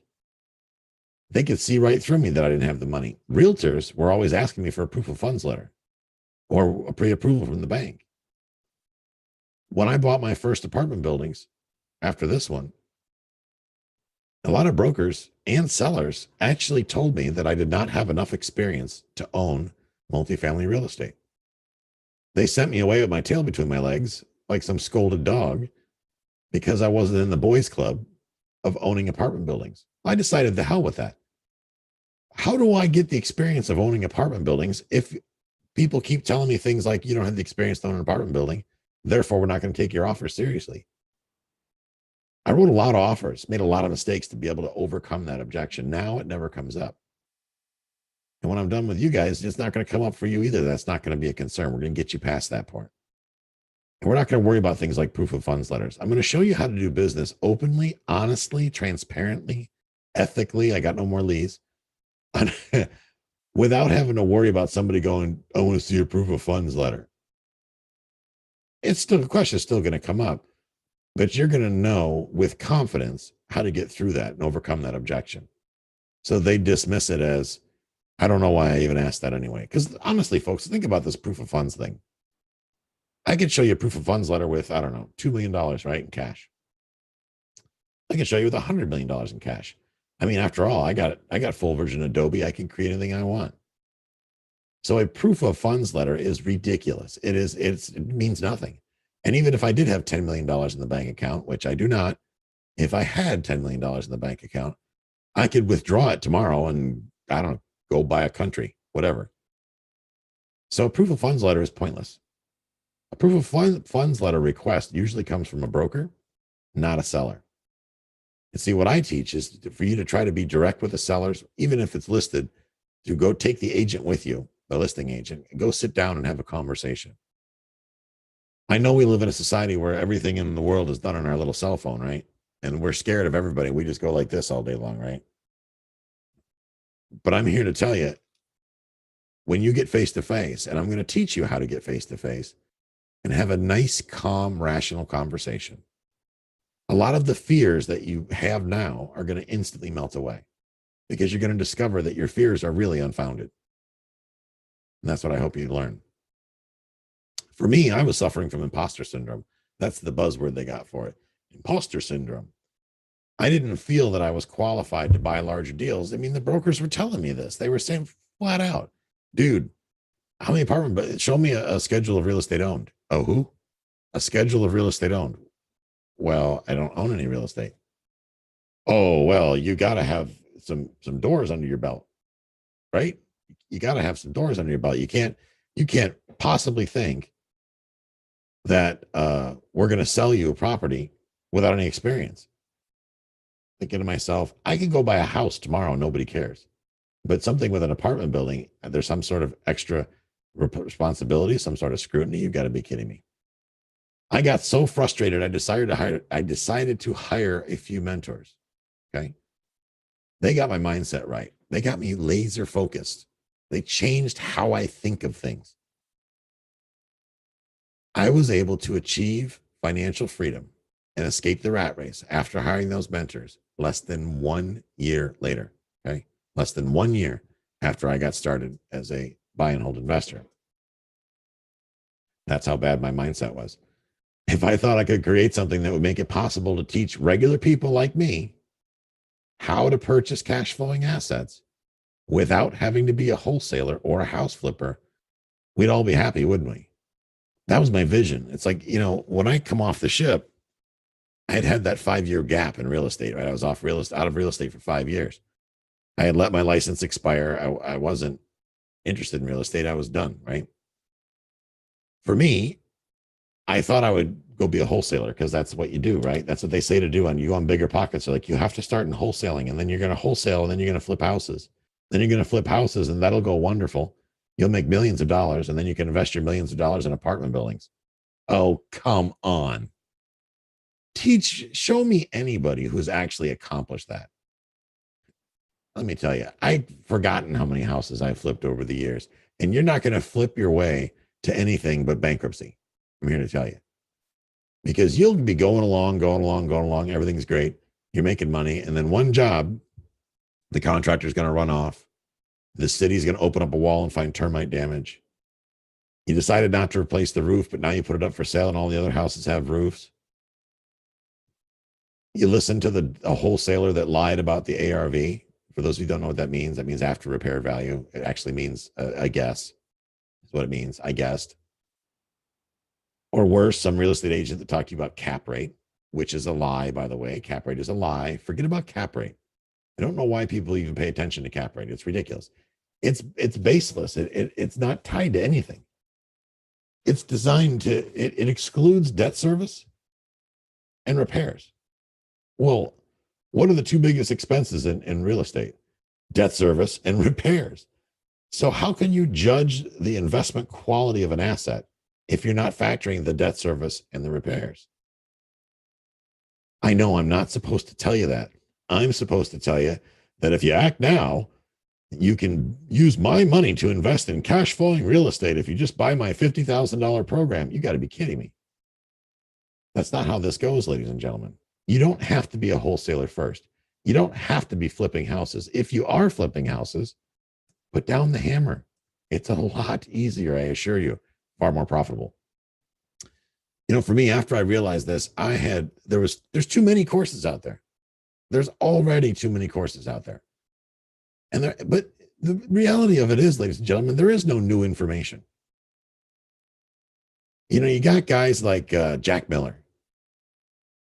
They could see right through me that I didn't have the money. Realtors were always asking me for a proof of funds letter or a pre-approval from the bank. When I bought my first apartment buildings after this one, a lot of brokers and sellers actually told me that I did not have enough experience to own multifamily real estate. They sent me away with my tail between my legs like some scolded dog because I wasn't in the boys club of owning apartment buildings. I decided the hell with that. How do I get the experience of owning apartment buildings if people keep telling me things like, you don't have the experience to own an apartment building, therefore we're not going to take your offer seriously? I wrote a lot of offers, made a lot of mistakes to be able to overcome that objection. Now it never comes up. And when I'm done with you guys, it's not going to come up for you either. That's not going to be a concern. We're going to get you past that point. And we're not going to worry about things like proof of funds letters. I'm going to show you how to do business openly, honestly, transparently, ethically. I got no more leads. Without having to worry about somebody going, I want to see a proof of funds letter. The question is still going to come up, but you're going to know with confidence how to get through that and overcome that objection. So they dismiss it as, I don't know why I even asked that anyway. Because honestly, folks, think about this proof of funds thing. I could show you a proof of funds letter with, I don't know, $2 million, right, in cash. I can show you with $100 million in cash. I mean, after all, I got full version Adobe. I can create anything I want. So a proof of funds letter is ridiculous. It means nothing. And even if I did have $10 million in the bank account, which I do not, if I had $10 million in the bank account, I could withdraw it tomorrow and I don't know, go buy a country, whatever. So a proof of funds letter is pointless. A proof of funds letter request usually comes from a broker, not a seller. And see, what I teach is for you to try to be direct with the sellers, even if it's listed, to go take the agent with you, the listing agent, and go sit down and have a conversation. I know we live in a society where everything in the world is done on our little cell phone, right? And we're scared of everybody. We just go like this all day long, right? But I'm here to tell you, when you get face to face, and I'm going to teach you how to get face to face and have a nice, calm, rational conversation, a lot of the fears that you have now are going to instantly melt away because you're going to discover that your fears are really unfounded. And that's what I hope you learn. For me, I was suffering from imposter syndrome. That's the buzzword they got for it. Imposter syndrome. I didn't feel that I was qualified to buy larger deals. I mean, the brokers were telling me this. They were saying flat out, dude, how many apartment, show me a schedule of real estate owned. Oh, who? A schedule of real estate owned. Well, I don't own any real estate. Oh, well, you got to have some doors under your belt, right? You got to have some doors under your belt. You can't possibly think that we're going to sell you a property without any experience. Thinking to myself, I could go buy a house tomorrow, nobody cares. But something with an apartment building, there's some sort of extra responsibility, some sort of scrutiny. You've got to be kidding me. I got so frustrated. I decided to hire a few mentors. Okay. They got my mindset right. They got me laser focused. They changed how I think of things. I was able to achieve financial freedom and escape the rat race after hiring those mentors less than 1 year later. Okay. Less than 1 year after I got started as a buy and hold investor. That's how bad my mindset was. If I thought I could create something that would make it possible to teach regular people like me how to purchase cash flowing assets without having to be a wholesaler or a house flipper, we'd all be happy, wouldn't we? That was my vision. It's like, when I come off the ship, I had that 5-year gap in real estate, right? I was out of real estate for 5 years. I had let my license expire. I wasn't interested in real estate. I was done, right? For me, I thought I would go be a wholesaler because that's what you do, right? That's what they say to do on Bigger Pockets. They're like, you have to start in wholesaling, and then you're going to wholesale, and then you're going to flip houses. Then you're going to flip houses, and that'll go wonderful. You'll make millions of dollars, and then you can invest your millions of dollars in apartment buildings. Oh, come on. Show me anybody who's actually accomplished that. Let me tell you, I've forgotten how many houses I've flipped over the years, and you're not going to flip your way to anything but bankruptcy. I'm here to tell you, because you'll be going along. Everything's great. You're making money. And then one job, the contractor's going to run off. The city's going to open up a wall and find termite damage. You decided not to replace the roof, but now you put it up for sale and all the other houses have roofs. You listen to a wholesaler that lied about the ARV. For those who don't know what that means after repair value. It actually means, I guess, is what it means. I guessed. Or worse, some real estate agent that talked to you about cap rate, which is a lie, by the way. Cap rate is a lie. Forget about cap rate. I don't know why people even pay attention to cap rate. It's ridiculous. It's baseless. It's not tied to anything. It's designed it excludes debt service and repairs. Well, what are the two biggest expenses in real estate? Debt service and repairs. So how can you judge the investment quality of an asset if you're not factoring the debt service and the repairs? I know I'm not supposed to tell you that. I'm supposed to tell you that if you act now, you can use my money to invest in cash flowing real estate. If you just buy my $50,000 program, you got to be kidding me. That's not how this goes, ladies and gentlemen. You don't have to be a wholesaler first. You don't have to be flipping houses. If you are flipping houses, put down the hammer. It's a lot easier, I assure you, far more profitable. For me, after I realized this, there's too many courses out there. There's already too many courses out there. But the reality of it is, ladies and gentlemen, there is no new information. You got guys like Jack Miller,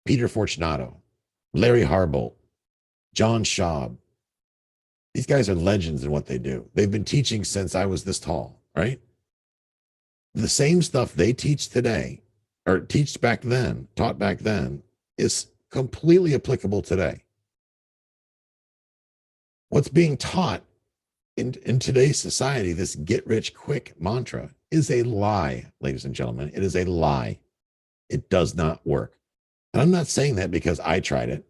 Peter Fortunato, Larry Harbolt, John Schaub, These guys are legends in what they do. They've been teaching since I was this tall, right? The same stuff they teach today, or teach back then, taught back then, is completely applicable today. What's being taught in today's society, this get rich quick mantra, is a lie, ladies and gentlemen. It is a lie. It does not work. And I'm not saying that because I tried it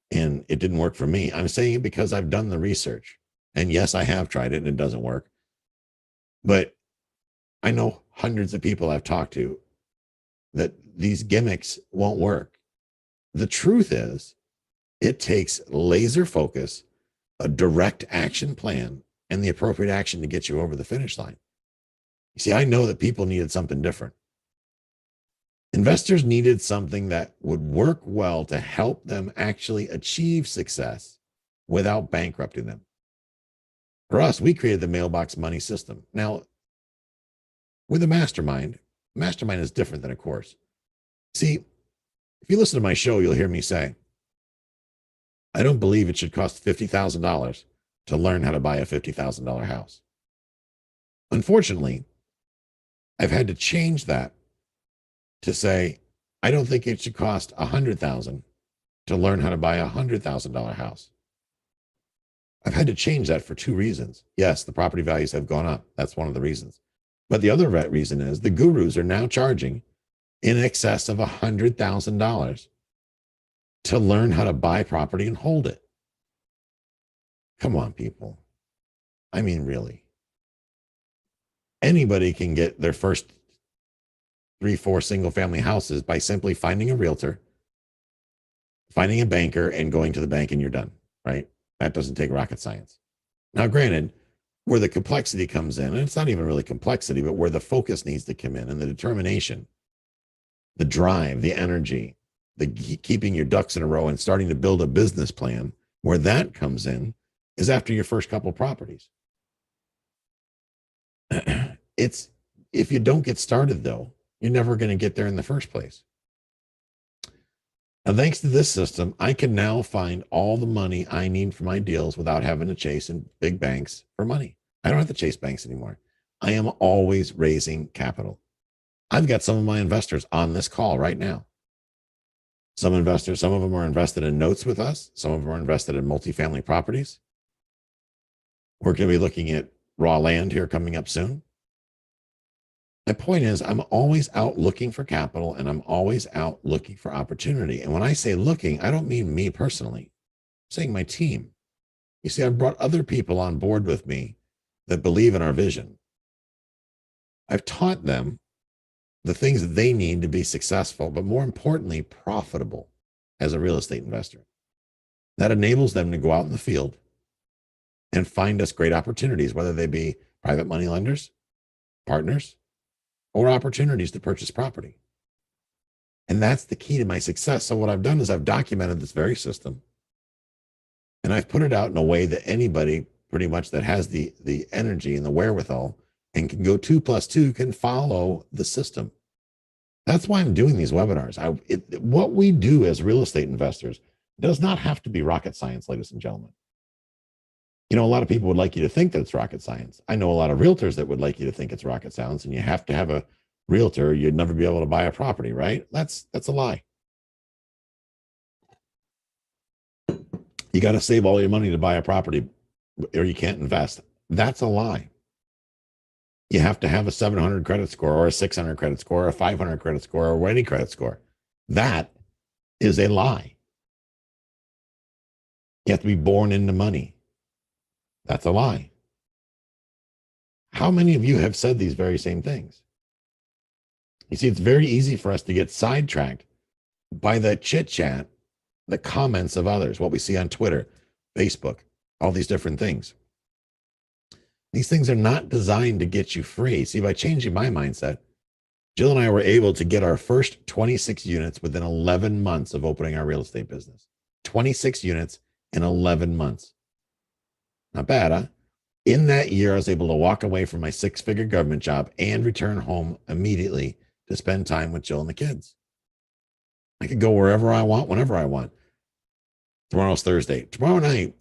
and it didn't work for me. I'm saying it because I've done the research. And yes, I have tried it and it doesn't work. But I know hundreds of people I've talked to that these gimmicks won't work. The truth is, it takes laser focus, a direct action plan, and the appropriate action to get you over the finish line. You see, I know that people needed something different. Investors needed something that would work well to help them actually achieve success without bankrupting them. For us, we created the mailbox money system. Now, with a mastermind is different than a course. See, if you listen to my show, you'll hear me say, I don't believe it should cost $50,000 to learn how to buy a $50,000 house. Unfortunately, I've had to change that to say, I don't think it should cost $100,000 to learn how to buy a $100,000 house. I've had to change that for two reasons. Yes, the property values have gone up. That's one of the reasons. But the other reason is the gurus are now charging in excess of $100,000 to learn how to buy property and hold it. Come on, people. I mean, really. Anybody can get their first 3-4 single family houses by simply finding a realtor, finding a banker, and going to the bank, and you're done, right? That doesn't take rocket science. Now, granted, where the complexity comes in, and it's not even really complexity, but where the focus needs to come in and the determination, the drive, the energy, the keeping your ducks in a row and starting to build a business plan, where that comes in is after your first couple properties. It's, if you don't get started though, you're never going to get there in the first place. Now, thanks to this system, I can now find all the money I need for my deals without having to chase in big banks for money. I don't have to chase banks anymore. I am always raising capital. I've got some of my investors on this call right now. Some investors, some of them are invested in notes with us. Some of them are invested in multifamily properties. We're going to be looking at raw land here coming up soon. My point is, I'm always out looking for capital and I'm always out looking for opportunity. And when I say looking, I don't mean me personally. I'm saying my team. You see, I've brought other people on board with me that believe in our vision. I've taught them the things that they need to be successful, but more importantly, profitable as a real estate investor. That enables them to go out in the field and find us great opportunities, whether they be private money lenders, partners, or opportunities to purchase property. And that's the key to my success. So what I've done is I've documented this very system and I've put it out in a way that anybody pretty much that has the energy and the wherewithal and can go 2 + 2 can follow the system. That's why I'm doing these webinars. What we do as real estate investors does not have to be rocket science, ladies and gentlemen. You know, a lot of people would like you to think that it's rocket science. I know a lot of realtors that would like you to think it's rocket science, and you have to have a realtor. You'd never be able to buy a property, right? That's a lie. You got to save all your money to buy a property or you can't invest. That's a lie. You have to have a 700 credit score or a 600 credit score or a 500 credit score or any credit score. That is a lie. You have to be born into money. That's a lie. How many of you have said these very same things? You see, it's very easy for us to get sidetracked by the chit chat, the comments of others, what we see on Twitter, Facebook, all these different things. These things are not designed to get you free. See, by changing my mindset, Jill and I were able to get our first 26 units within 11 months of opening our real estate business. 26 units in 11 months. Not bad, huh? In that year, I was able to walk away from my 6-figure government job and return home immediately to spend time with Jill and the kids. I could go wherever I want, whenever I want. Tomorrow's Thursday. Tomorrow night,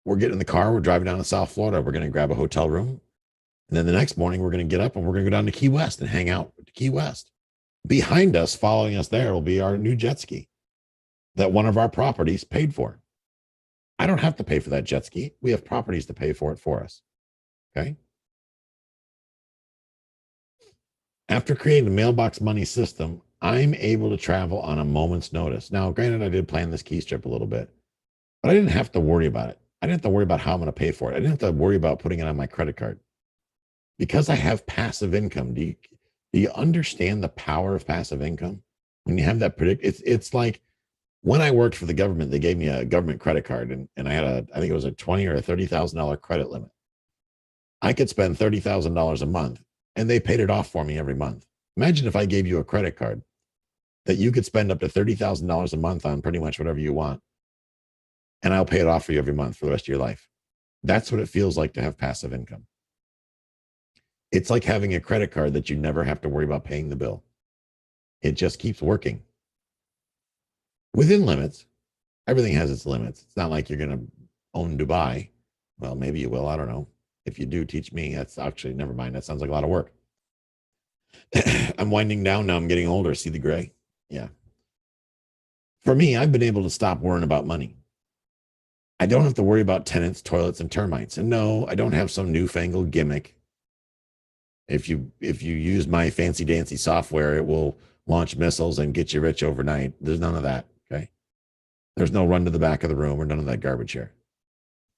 we're getting in the car, we're driving down to South Florida, we're going to grab a hotel room. And then the next morning, we're going to get up and we're going to go down to Key West and hang out at Key West. Behind us, following us there, will be our new jet ski that one of our properties paid for. I don't have to pay for that jet ski. We have properties to pay for it for us. Okay. After creating the mailbox money system, I'm able to travel on a moment's notice. Now, granted, I did plan this key strip a little bit, but I didn't have to worry about it. I didn't have to worry about how I'm going to pay for it. I didn't have to worry about putting it on my credit card because I have passive income. Do you understand the power of passive income? When you have that it's like when I worked for the government, they gave me a government credit card and I had I think it was a $20,000 or a $30,000 credit limit. I could spend $30,000 a month and they paid it off for me every month. Imagine if I gave you a credit card that you could spend up to $30,000 a month on pretty much whatever you want. And I'll pay it off for you every month for the rest of your life. That's what it feels like to have passive income. It's like having a credit card that you never have to worry about paying the bill. It just keeps working. Within limits. Everything has its limits. It's not like you're going to own Dubai. Well, maybe you will. I don't know. If you do, teach me. That's actually, never mind. That sounds like a lot of work. I'm winding down now. I'm getting older. See the gray? Yeah. For me, I've been able to stop worrying about money. I don't have to worry about tenants, toilets, and termites. And no, I don't have some newfangled gimmick. If you use my fancy dancy software, it will launch missiles and get you rich overnight. There's none of that. Okay. There's no run to the back of the room or none of that garbage here.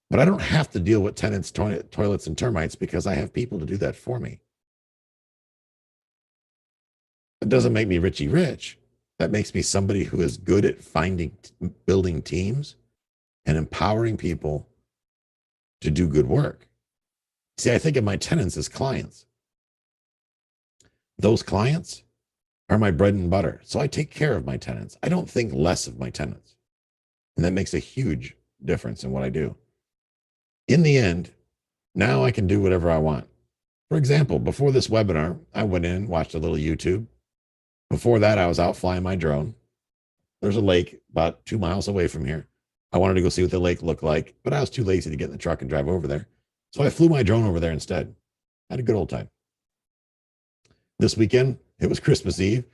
But I don't have to deal with tenants, toilets, and termites because I have people to do that for me. It doesn't make me Richie Rich. That makes me somebody who is good at building teams and empowering people to do good work. See, I think of my tenants as clients. Those clients are my bread and butter. So I take care of my tenants. I don't think less of my tenants. And that makes a huge difference in what I do. In the end, now I can do whatever I want. For example, before this webinar, I went in, watched a little YouTube. Before that, I was out flying my drone. There's a lake about 2 miles away from here. I wanted to go see what the lake looked like, but I was too lazy to get in the truck and drive over there. So I flew my drone over there instead. Had a good old time. This weekend, it was Christmas Eve.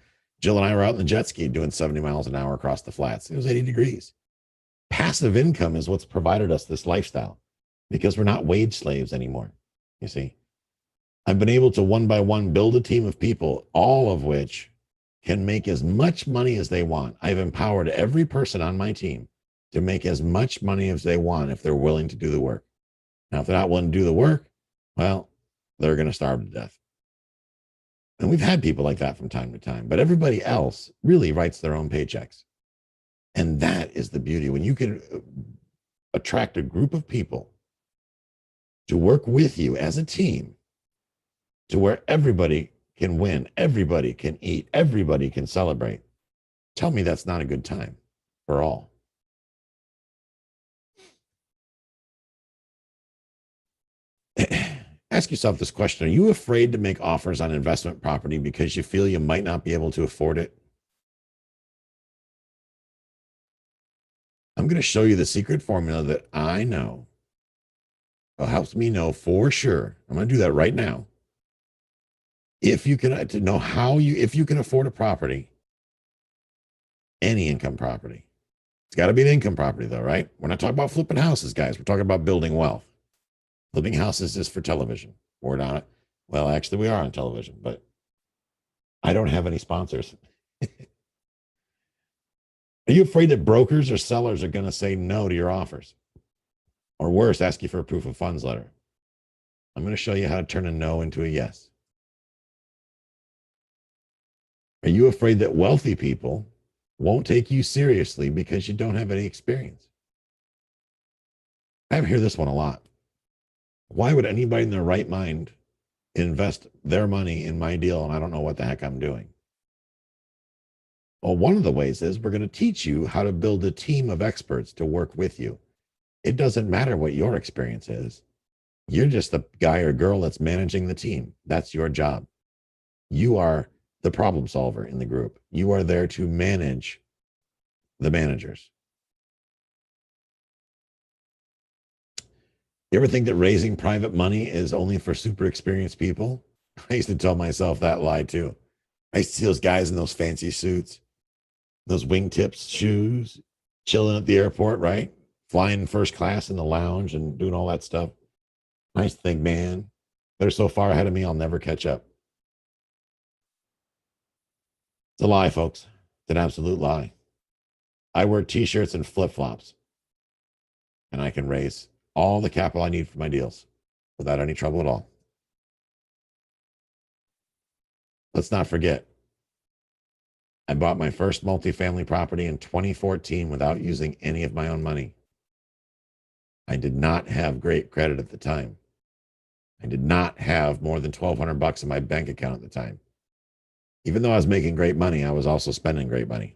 Jill and I were out in the jet ski doing 70 miles an hour across the flats. It was 80 degrees. Passive income is what's provided us this lifestyle because we're not wage slaves anymore. You see, I've been able to one by one build a team of people, all of which can make as much money as they want. I've empowered every person on my team to make as much money as they want if they're willing to do the work. Now, if they're not willing to do the work, well, they're going to starve to death. And we've had people like that from time to time, but everybody else really writes their own paychecks. And that is the beauty. When you can attract a group of people to work with you as a team to where everybody can win, everybody can eat, everybody can celebrate. Tell me that's not a good time for all. Ask yourself this question. Are you afraid to make offers on investment property because you feel you might not be able to afford it? I'm going to show you the secret formula that I know. It helps me know for sure. I'm going to do that right now. If you can to know if you can afford a property, any income property. It's got to be an income property though, right? We're not talking about flipping houses, guys. We're talking about building wealth. Flipping houses is for television. We're not, well, actually we are on television, but I don't have any sponsors. Are you afraid that brokers or sellers are going to say no to your offers? Or worse, ask you for a proof of funds letter? I'm going to show you how to turn a no into a yes. Are you afraid that wealthy people won't take you seriously because you don't have any experience? I hear this one a lot. Why would anybody in their right mind invest their money in my deal and I don't know what the heck I'm doing? Well, one of the ways is we're going to teach you how to build a team of experts to work with you. It doesn't matter what your experience is. You're just the guy or girl that's managing the team. That's your job. You are the problem solver in the group. You are there to manage the managers. You ever think that raising private money is only for super experienced people? I used to tell myself that lie too. I used to see those guys in those fancy suits, those wingtips shoes, chilling at the airport, right? Flying first class in the lounge and doing all that stuff. I used to think, man, they're so far ahead of me, I'll never catch up. It's a lie, folks. It's an absolute lie. I wear t-shirts and flip-flops, and I can raise all the capital I need for my deals without any trouble at all. Let's not forget, I bought my first multifamily property in 2014 without using any of my own money. I did not have great credit at the time. I did not have more than $1,200 in my bank account at the time. Even though I was making great money, I was also spending great money.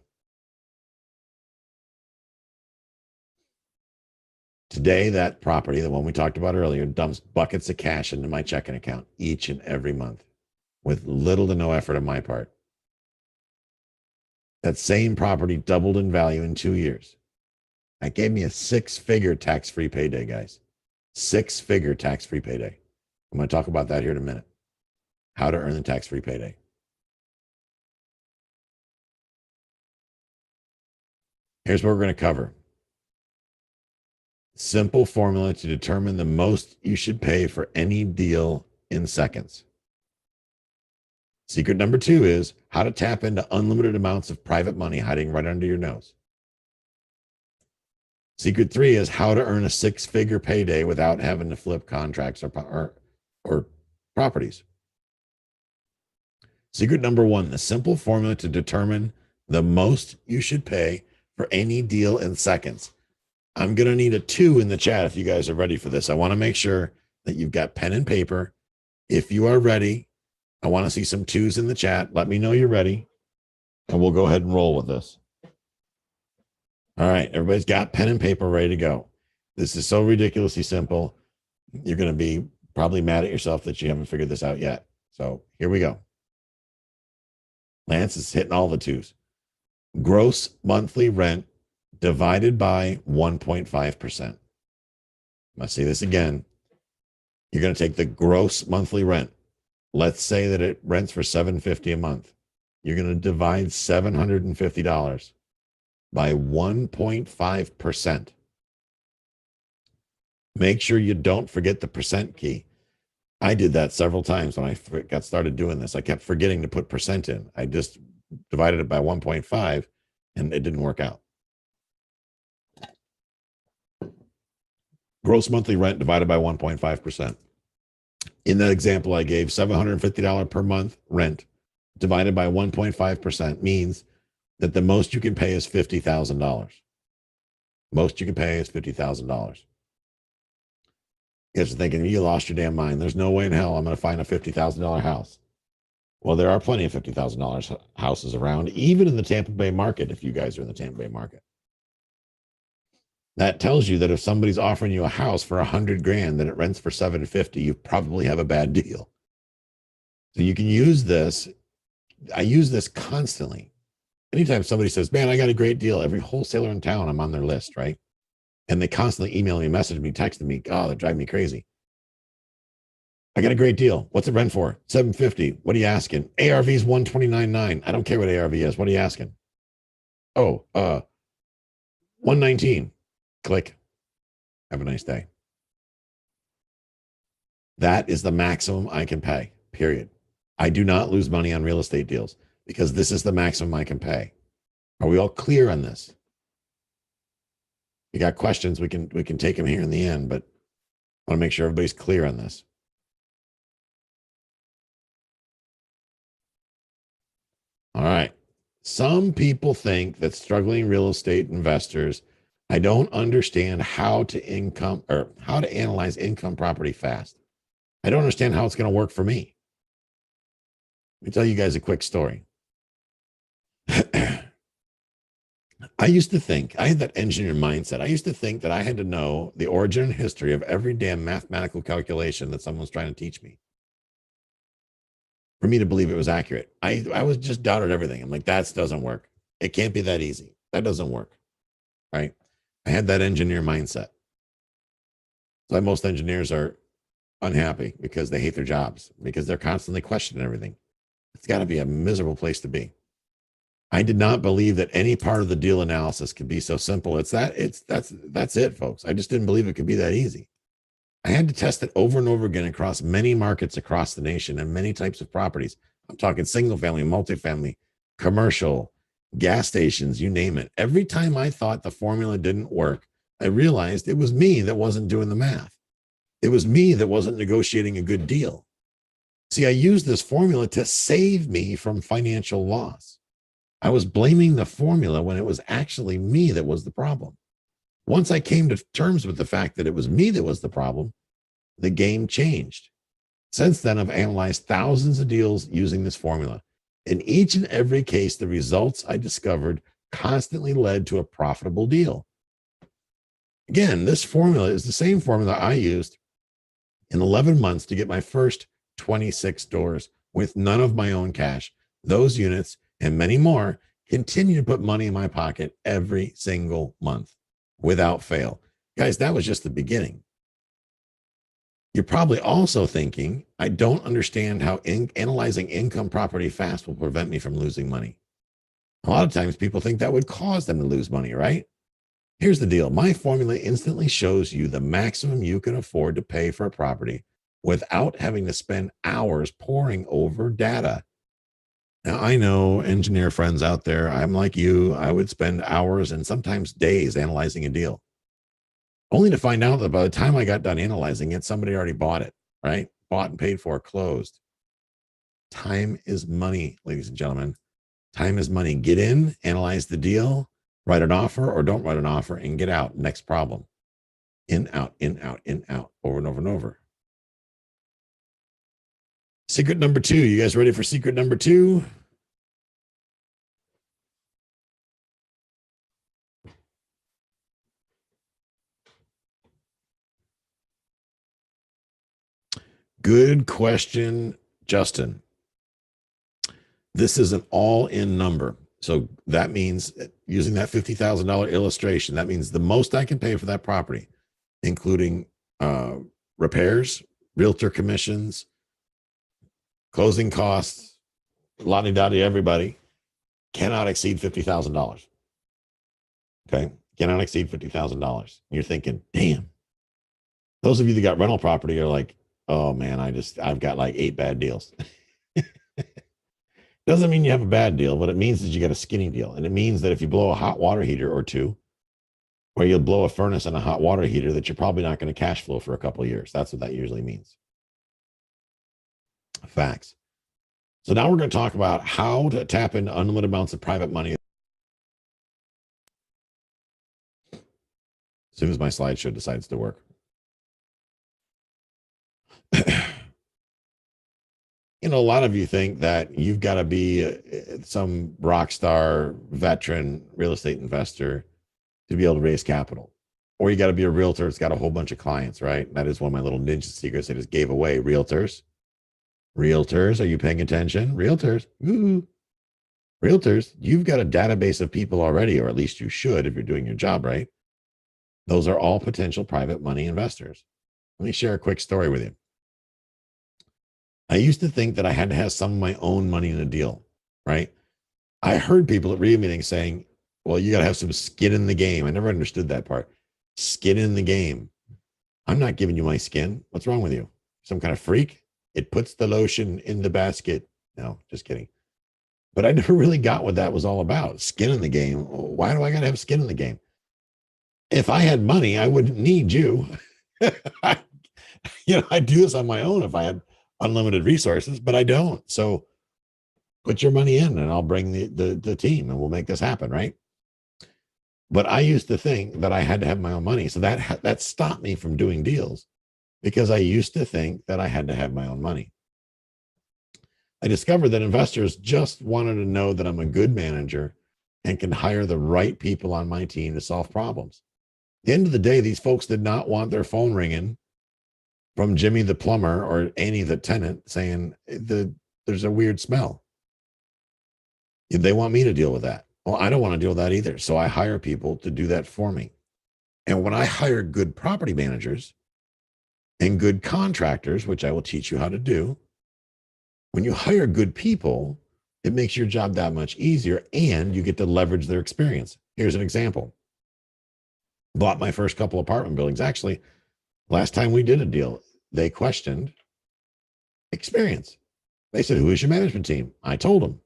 Today, that property, the one we talked about earlier, dumps buckets of cash into my checking account each and every month with little to no effort on my part. That same property doubled in value in 2 years. That gave me a six-figure tax-free payday, guys. Six-figure tax-free payday. I'm going to talk about that here in a minute. How to earn the tax-free payday. Here's what we're going to cover. Simple formula to determine the most you should pay for any deal in seconds. Secret number 2 is how to tap into unlimited amounts of private money hiding right under your nose. Secret 3 is how to earn a six-figure payday without having to flip contracts or properties. Secret number 1, the simple formula to determine the most you should pay for any deal in seconds. I'm going to need a 2 in the chat if you guys are ready for this. I want to make sure that you've got pen and paper. If you are ready, I want to see some 2s in the chat. Let me know you're ready, and we'll go ahead and roll with this. All right, everybody's got pen and paper ready to go. This is so ridiculously simple. You're going to be probably mad at yourself that you haven't figured this out yet. So here we go. Lance is hitting all the 2s. Gross monthly rent divided by 1.5%. I'm going to say this again. You're going to take the gross monthly rent. Let's say that it rents for $750 a month. You're going to divide $750 by 1.5%. Make sure you don't forget the percent key. I did that several times when I got started doing this. I kept forgetting to put percent in. I just divided it by 1.5 and it didn't work out. Gross monthly rent divided by 1.5%. In that example I gave, $750 per month rent divided by 1.5% means that the most you can pay is $50,000. Most you can pay is $50,000. You guys are thinking, you lost your damn mind. There's no way in hell I'm going to find a $50,000 house. Well, there are plenty of $50,000 houses around, even in the Tampa Bay market, if you guys are in the Tampa Bay market. That tells you that if somebody's offering you a house for $100,000 that it rents for $750, you probably have a bad deal. So you can use this. I use this constantly. Anytime somebody says, man, I got a great deal, every wholesaler in town, I'm on their list, right? And they constantly email me, message me, texting me. Oh, they're driving me crazy. I got a great deal. What's it rent for? $750. What are you asking? ARV is $129.9. I don't care what ARV is. What are you asking? Oh, $119. Click. Have a nice day. That is the maximum I can pay, period. I do not lose money on real estate deals because this is the maximum I can pay. Are we all clear on this? You got questions, we can take them here in the end, but I want to make sure everybody's clear on this. All right. Some people think that struggling real estate investors, I don't understand how to analyze income property fast. I don't understand how it's going to work for me. Let me tell you guys a quick story. I used to think, I had that engineer mindset. I used to think that I had to know the origin and history of every damn mathematical calculation that someone's trying to teach me for me to believe it was accurate. I was just doubted everything. I'm like, that doesn't work. It can't be that easy. That doesn't work. Right. I had that engineer mindset. So most engineers are unhappy because they hate their jobs, because they're constantly questioning everything. It's got to be a miserable place to be. I did not believe that any part of the deal analysis could be so simple. That's it, folks. I just didn't believe it could be that easy. I had to test it over and over again across many markets across the nation and many types of properties. I'm talking single family, multifamily, commercial, gas stations, you name it. Every time I thought the formula didn't work, I realized it was me that wasn't doing the math. It was me that wasn't negotiating a good deal. See, I used this formula to save me from financial loss. I was blaming the formula when it was actually me that was the problem. Once I came to terms with the fact that it was me that was the problem, the game changed. Since then, I've analyzed thousands of deals using this formula. In each and every case, the results I discovered constantly led to a profitable deal. Again, this formula is the same formula I used in 11 months to get my first 26 doors with none of my own cash. Those units and many more continue to put money in my pocket every single month without fail. Guys, that was just the beginning. You're probably also thinking, I don't understand how analyzing income property fast will prevent me from losing money. A lot of times people think that would cause them to lose money, right? Here's the deal. My formula instantly shows you the maximum you can afford to pay for a property without having to spend hours poring over data. Now, I know engineer friends out there, I'm like you, I would spend hours and sometimes days analyzing a deal, only to find out that by the time I got done analyzing it, somebody already bought it, right? Bought and paid for, closed. Time is money, ladies and gentlemen. Time is money. Get in, analyze the deal, write an offer or don't write an offer, and get out. Next problem. In, out, in, out, in, out, over and over and over. Secret number 2. You guys ready for secret number 2? Good question, Justin. This is an all-in number. So that means using that $50,000 illustration, that means the most I can pay for that property, including repairs, realtor commissions, closing costs, lottie-dottie, everybody, cannot exceed $50,000. Okay. Cannot exceed $50,000. You're thinking, damn. Those of you that got rental property are like, oh man, I've got like 8 bad deals. Doesn't mean you have a bad deal. What it means is you got a skinny deal. And it means that if you blow a hot water heater or two, or you'll blow a furnace and a hot water heater, that you're probably not going to cash flow for a couple of years. That's what that usually means. Facts. So now we're going to talk about how to tap into unlimited amounts of private money. As soon as my slideshow decides to work. You know, a lot of you think that you've got to be some rock star veteran real estate investor to be able to raise capital, or you got to be a realtor that's got a whole bunch of clients, right? That is one of my little ninja secrets I just gave away. Realtors, are you paying attention? Realtors, ooh. Realtors, you've got a database of people already, or at least you should if you're doing your job right. Those are all potential private money investors. Let me share a quick story with you. I used to think that I had to have some of my own money in a deal, right? I heard people at REIA meetings saying, well, you got to have some skin in the game. I never understood that part. Skin in the game. I'm not giving you my skin. What's wrong with you? Some kind of freak? It puts the lotion in the basket. No, just kidding. But I never really got what that was all about. Skin in the game. Why do I got to have skin in the game? If I had money, I wouldn't need you. I'd do this on my own if I had unlimited resources, but I don't. So put your money in and I'll bring the team and we'll make this happen, right? But I used to think that I had to have my own money. So that stopped me from doing deals because I used to think that I had to have my own money. I discovered that investors just wanted to know that I'm a good manager and can hire the right people on my team to solve problems. At the end of the day, these folks did not want their phone ringing from Jimmy the plumber or Annie the tenant saying there's a weird smell. They want me to deal with that. Well, I don't want to deal with that either. So I hire people to do that for me. And when I hire good property managers, and good contractors, which I will teach you how to do. When you hire good people, it makes your job that much easier and you get to leverage their experience. Here's an example. Bought my first couple apartment buildings. Actually, last time we did a deal, they questioned experience. They said, "Who is your management team?" I told them,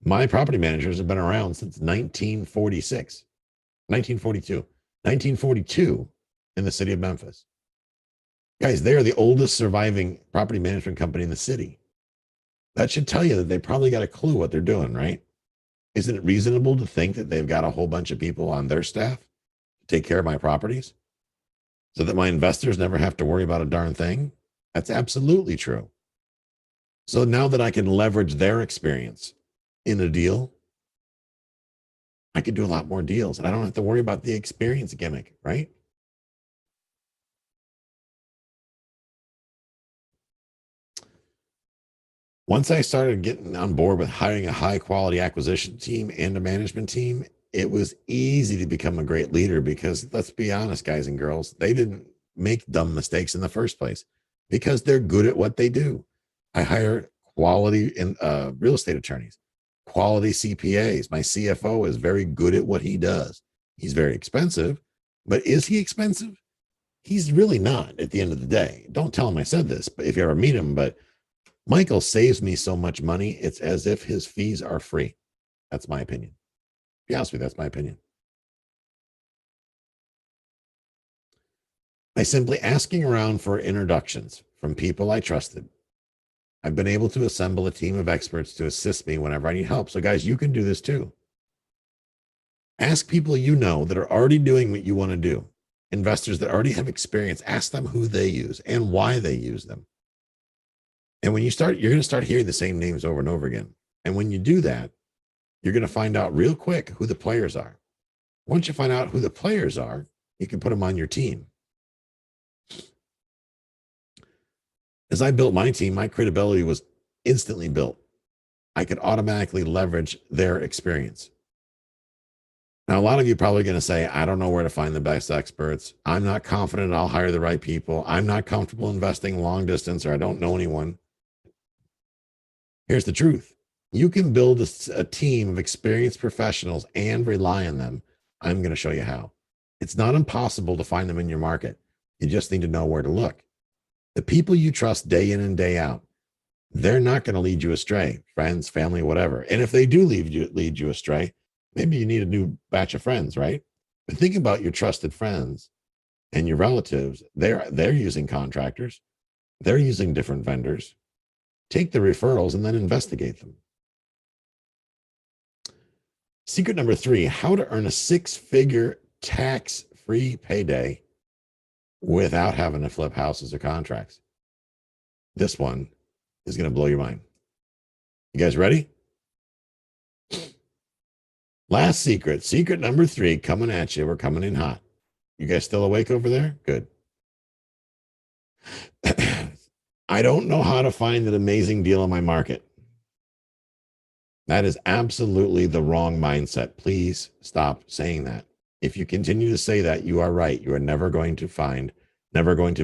"My property managers have been around since 1946, 1942, 1942 in the city of Memphis." Guys, they are the oldest surviving property management company in the city. That should tell you that they probably got a clue what they're doing, right? Isn't it reasonable to think that they've got a whole bunch of people on their staff to take care of my properties so that my investors never have to worry about a darn thing? That's absolutely true. So now that I can leverage their experience in a deal, I can do a lot more deals and I don't have to worry about the experience gimmick, right? Once I started getting on board with hiring a high quality acquisition team and a management team, it was easy to become a great leader because let's be honest, guys and girls, they didn't make dumb mistakes in the first place because they're good at what they do. I hire quality in real estate attorneys, quality CPAs. My CFO is very good at what he does. He's very expensive, but is he expensive? He's really not at the end of the day. Don't tell him I said this, but if you ever meet him, but Michael saves me so much money, it's as if his fees are free. That's my opinion. To be honest with you, that's my opinion. By simply asking around for introductions from people I trusted, I've been able to assemble a team of experts to assist me whenever I need help. So, guys, you can do this too. Ask people you know that are already doing what you want to do, investors that already have experience. Ask them who they use and why they use them. And when you start, you're going to start hearing the same names over and over again. And when you do that, you're going to find out real quick who the players are. Once you find out who the players are, you can put them on your team. As I built my team, my credibility was instantly built. I could automatically leverage their experience. Now, a lot of you are probably going to say, I don't know where to find the best experts. I'm not confident I'll hire the right people. I'm not comfortable investing long distance, or I don't know anyone. Here's the truth. You can build a team of experienced professionals and rely on them. I'm going to show you how. It's not impossible to find them in your market. You just need to know where to look. The people you trust day in and day out, they're not going to lead you astray, friends, family, whatever. And if they do lead you astray, maybe you need a new batch of friends, right? But think about your trusted friends and your relatives. They're using contractors. They're using different vendors. Take the referrals and then investigate them. Secret number 3, how to earn a 6-figure tax-free payday without having to flip houses or contracts. This one is going to blow your mind. You guys ready? Last secret number 3 coming at you. We're coming in hot. You guys still awake over there? Good. I don't know how to find an amazing deal in my market. That is absolutely the wrong mindset. Please stop saying that. If you continue to say that, you are right. You are never going to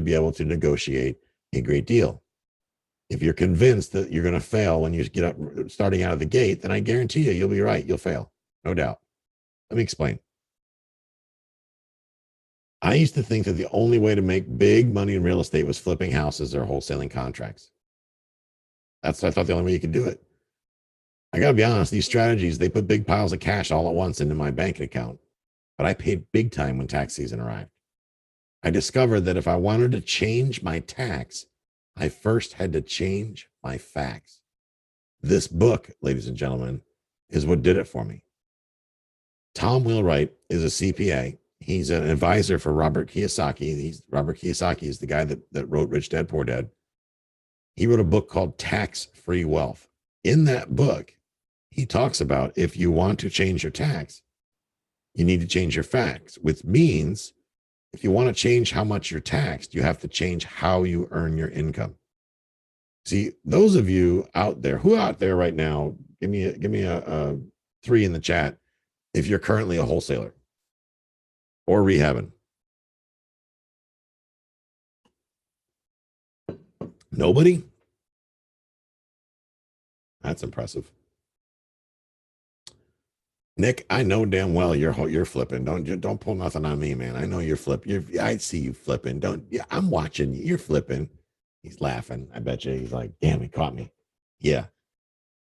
be able to negotiate a great deal. If you're convinced that you're going to fail when you get up starting out of the gate, then I guarantee you'll be right. You'll fail. No doubt. Let me explain. I used to think that the only way to make big money in real estate was flipping houses or wholesaling contracts. I thought the only way you could do it. I got to be honest, these strategies, they put big piles of cash all at once into my bank account, but I paid big time when tax season arrived. I discovered that if I wanted to change my tax, I first had to change my facts. This book, ladies and gentlemen, is what did it for me. Tom Wheelwright is a CPA. He's an advisor for Robert Kiyosaki. Robert Kiyosaki is the guy that wrote Rich Dad Poor Dad. He wrote a book called Tax-Free Wealth. In that book, he talks about if you want to change your tax, you need to change your facts, which means if you want to change how much you're taxed, you have to change how you earn your income. See, those of you out there, who out there right now, give me a 3 in the chat if you're currently a wholesaler or rehabbing. Nobody? That's impressive. Nick, I know damn well you're flipping. Don't pull nothing on me, man. I know you're flipping. I see you flipping. Don't yeah, I'm watching you. You're flipping. He's laughing. I bet you he's like, damn, he caught me. Yeah.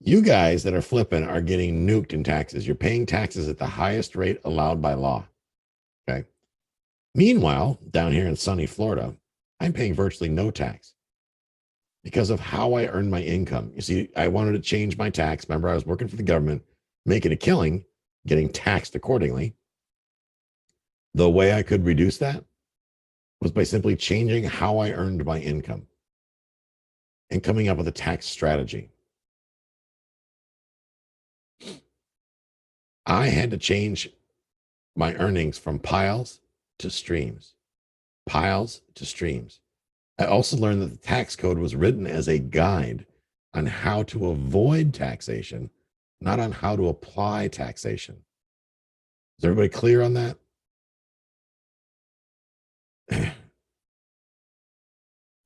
You guys that are flipping are getting nuked in taxes. You're paying taxes at the highest rate allowed by law. Okay. Meanwhile, down here in sunny Florida, I'm paying virtually no tax because of how I earn my income. You see, I wanted to change my tax. Remember, I was working for the government, making a killing, getting taxed accordingly. The way I could reduce that was by simply changing how I earned my income and coming up with a tax strategy. I had to change my earnings from piles to streams, piles to streams. I also learned that the tax code was written as a guide on how to avoid taxation, not on how to apply taxation. Is everybody clear on that?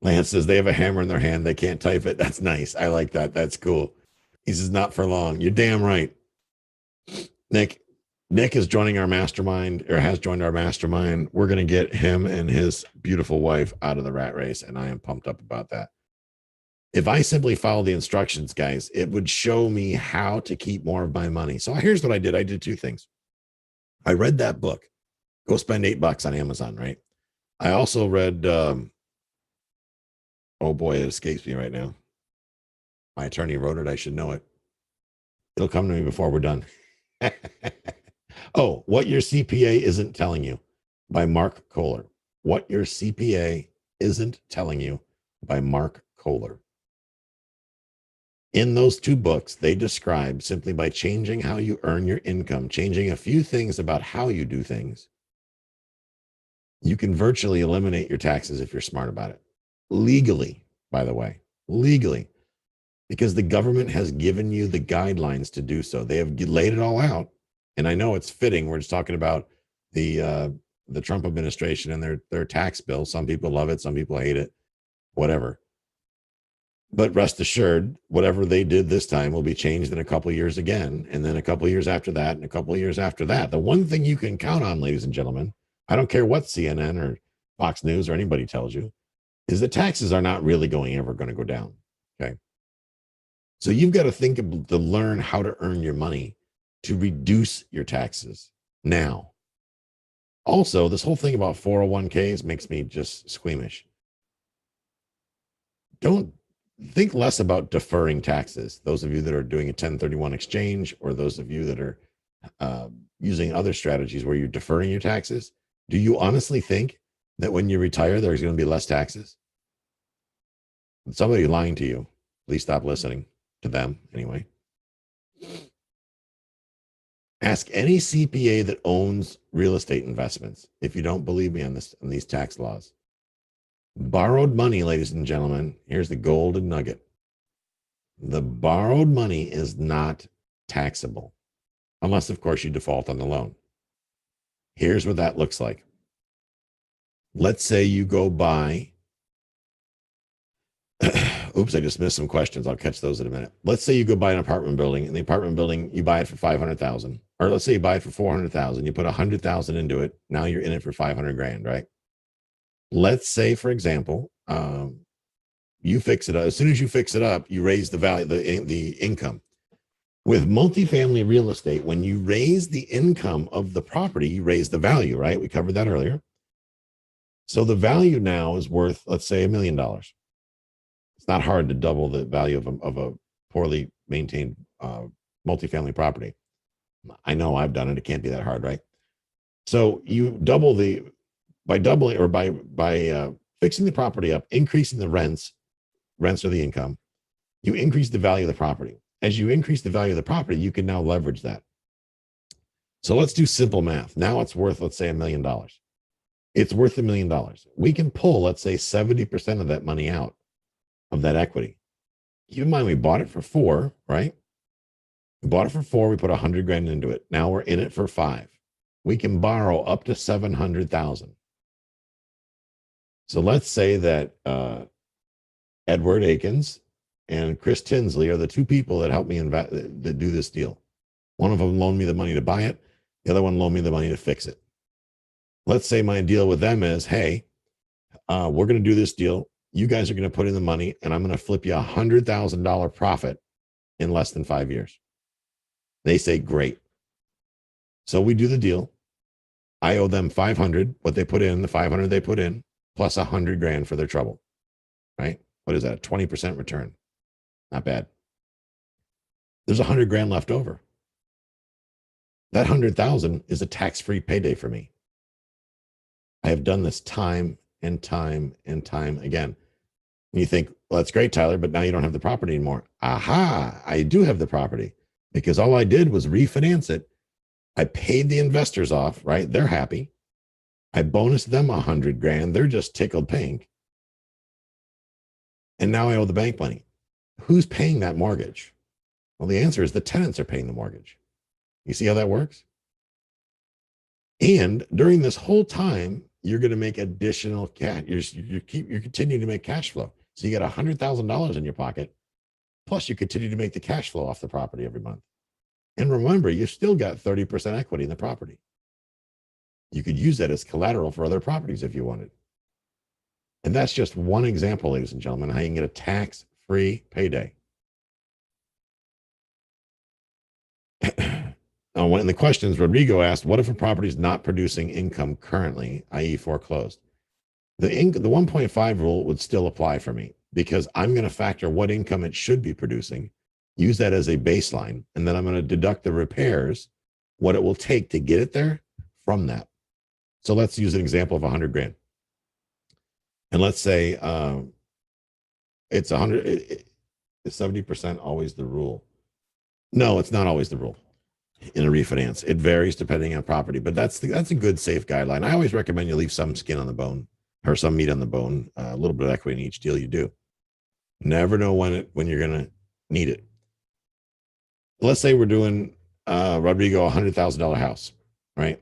Lance says they have a hammer in their hand. They can't type it. That's nice. I like that. That's cool. He says, not for long. You're damn right. Nick is joining our mastermind or has joined our mastermind. We're going to get him and his beautiful wife out of the rat race. And I am pumped up about that. If I simply follow the instructions, guys, it would show me how to keep more of my money. So here's what I did. I did two things. I read that book. Go spend $8 on Amazon, right? I also read, oh boy, it escapes me right now. My attorney wrote it. I should know it. It'll come to me before we're done. Oh, What Your CPA Isn't Telling You by Mark Kohler. What Your CPA Isn't Telling You by Mark Kohler. In those two books, they describe simply by changing how you earn your income, changing a few things about how you do things, you can virtually eliminate your taxes if you're smart about it. Legally, by the way, legally, because the government has given you the guidelines to do so. They have laid it all out. And I know it's fitting. We're just talking about the Trump administration and their tax bill. Some people love it, some people hate it, whatever. But rest assured, whatever they did this time will be changed in a couple of years again, and then a couple of years after that, and a couple of years after that. The one thing you can count on, ladies and gentlemen, I don't care what CNN or Fox News or anybody tells you, is that taxes are not really ever going to go down. Okay. So you've got to to learn how to earn your money to reduce your taxes now. Also, this whole thing about 401ks makes me just squeamish. Don't think less about deferring taxes. Those of you that are doing a 1031 exchange, or those of you that are using other strategies where you're deferring your taxes, do you honestly think that when you retire, there's going to be less taxes? Somebody lying to you. Please stop listening to them anyway. Ask any CPA that owns real estate investments if you don't believe me on these tax laws. Borrowed money, ladies and gentlemen, here's the golden nugget. The borrowed money is not taxable, unless, of course, you default on the loan. Here's what that looks like. Let's say you go buy. Oops, I just missed some questions. I'll catch those in a minute. Let's say you go buy an apartment building, and the apartment building, you buy it for $500,000, or let's say you buy it for $400,000. You put $100,000 into it. Now you're in it for $500,000, right? Let's say, for example, you fix it up. As soon as you fix it up, you raise the value, the income. With multifamily real estate, when you raise the income of the property, you raise the value, right? We covered that earlier. So the value now is worth, let's say, $1 million. It's not hard to double the value of a poorly maintained multifamily property. I know I've done it. It can't be that hard, right? So you double by doubling or by fixing the property up, increasing the rents are the income, you increase the value of the property. As you increase the value of the property, you can now leverage that. So let's do simple math. Now it's worth, let's say, $1 million. It's worth $1 million. We can pull, let's say, 70% of that money out of that equity. Keep in mind, we bought it for 4, right? We bought it for 4. We put $100,000 into it. Now we're in it for 5. We can borrow up to $700,000. So let's say that Edward Akins and Chris Tinsley are the two people that helped me that do this deal. One of them loaned me the money to buy it. The other one loaned me the money to fix it. Let's say my deal with them is, hey, we're going to do this deal. You guys are going to put in the money, and I'm going to flip you $100,000 profit in less than 5 years. They say, great. So we do the deal. I owe them 500, what they put in, the 500 they put in, plus 100 grand for their trouble, right? What is that? 20% return. Not bad. There's 100 grand left over. That 100,000 is a tax-free payday for me. I have done this time and time and time again. And you think, well, that's great, Tyler, but now you don't have the property anymore. Aha, I do have the property because all I did was refinance it. I paid the investors off, right? They're happy. I bonused them 100 grand. They're just tickled pink. And now I owe the bank money. Who's paying that mortgage? Well, the answer is the tenants are paying the mortgage. You see how that works? And during this whole time, you're going to make additional cash. You're continuing to make cash flow. So you get $100,000 in your pocket, plus you continue to make the cash flow off the property every month. And remember, you've still got 30% equity in the property. You could use that as collateral for other properties if you wanted. And that's just one example, ladies and gentlemen, how you can get a tax-free payday. In the questions, Rodrigo asked, what if a property is not producing income currently, i.e. foreclosed? The 1.5 rule would still apply for me because I'm going to factor what income it should be producing, use that as a baseline, and then I'm going to deduct the repairs, what it will take to get it there from that. So let's use an example of 100 grand. And let's say it's 100, is 70% always the rule? No, it's not always the rule in a refinance. It varies depending on property, but that's a good safe guideline. I always recommend you leave some skin on the bone or some meat on the bone, a little bit of equity in each deal you do. Never know when you're going to need it. Let's say we're doing Rodrigo a $100,000 house, right?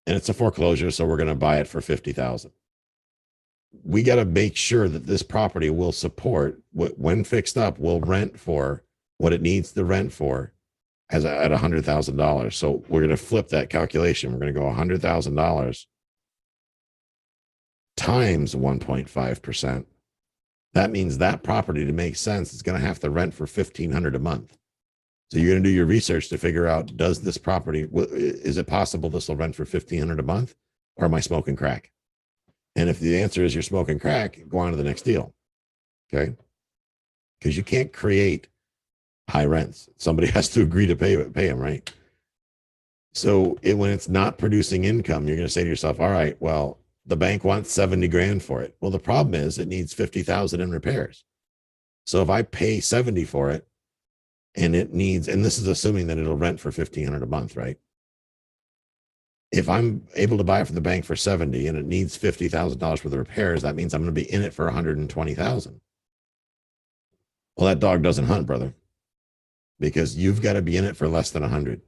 And it's a foreclosure, so we're going to buy it for $50,000. We got to make sure that this property will support when fixed up, will rent for what it needs to rent for at $100,000. So we're going to flip that calculation. We're going to go $100,000 times 1.5%. That means that property, to make sense, is going to have to rent for $1,500 a month. So you're going to do your research to figure out, does this property, is it possible this will rent for $1,500 a month, or am I smoking crack? And if the answer is you're smoking crack, go on to the next deal. Okay. Because you can't create high rents. Somebody has to agree to pay them, right? So when it's not producing income, you're going to say to yourself, all right, well, the bank wants 70 grand for it. Well, the problem is it needs 50,000 in repairs. So if I pay 70 for it and it needs, and this is assuming that it'll rent for $1,500 a month, right? If I'm able to buy it from the bank for 70 and it needs $50,000 for the repairs, that means I'm going to be in it for 120,000. Well, that dog doesn't hunt, brother, because you've got to be in it for less than 100.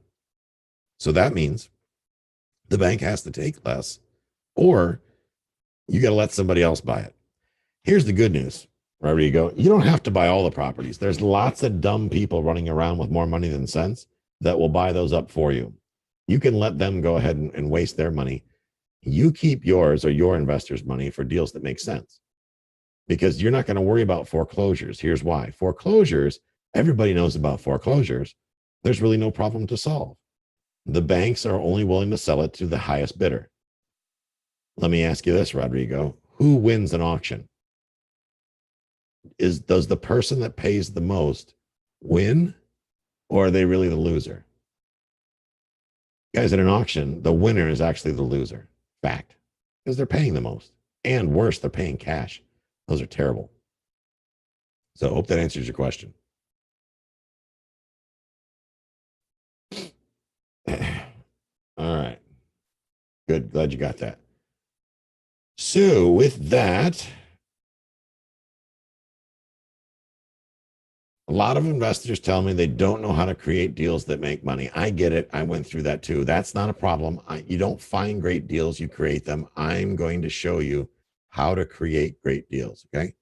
So that means the bank has to take less, or you got to let somebody else buy it. Here's the good news, Rodrigo. You don't have to buy all the properties. There's lots of dumb people running around with more money than sense that will buy those up for you. You can let them go ahead and waste their money. You keep yours or your investors' money for deals that make sense, because you're not going to worry about foreclosures. Here's why. Foreclosures, everybody knows about foreclosures. There's really no problem to solve. The banks are only willing to sell it to the highest bidder. Let me ask you this, Rodrigo. Who wins an auction? Does the person that pays the most win, or are they really the loser? Guys, at an auction, the winner is actually the loser. Fact. Because they're paying the most. And worse, they're paying cash. Those are terrible. So I hope that answers your question. All right. Good. Glad you got that. So with that, a lot of investors tell me they don't know how to create deals that make money. I get it. I went through that too. That's not a problem. You don't find great deals, you create them. I'm going to show you how to create great deals. Okay.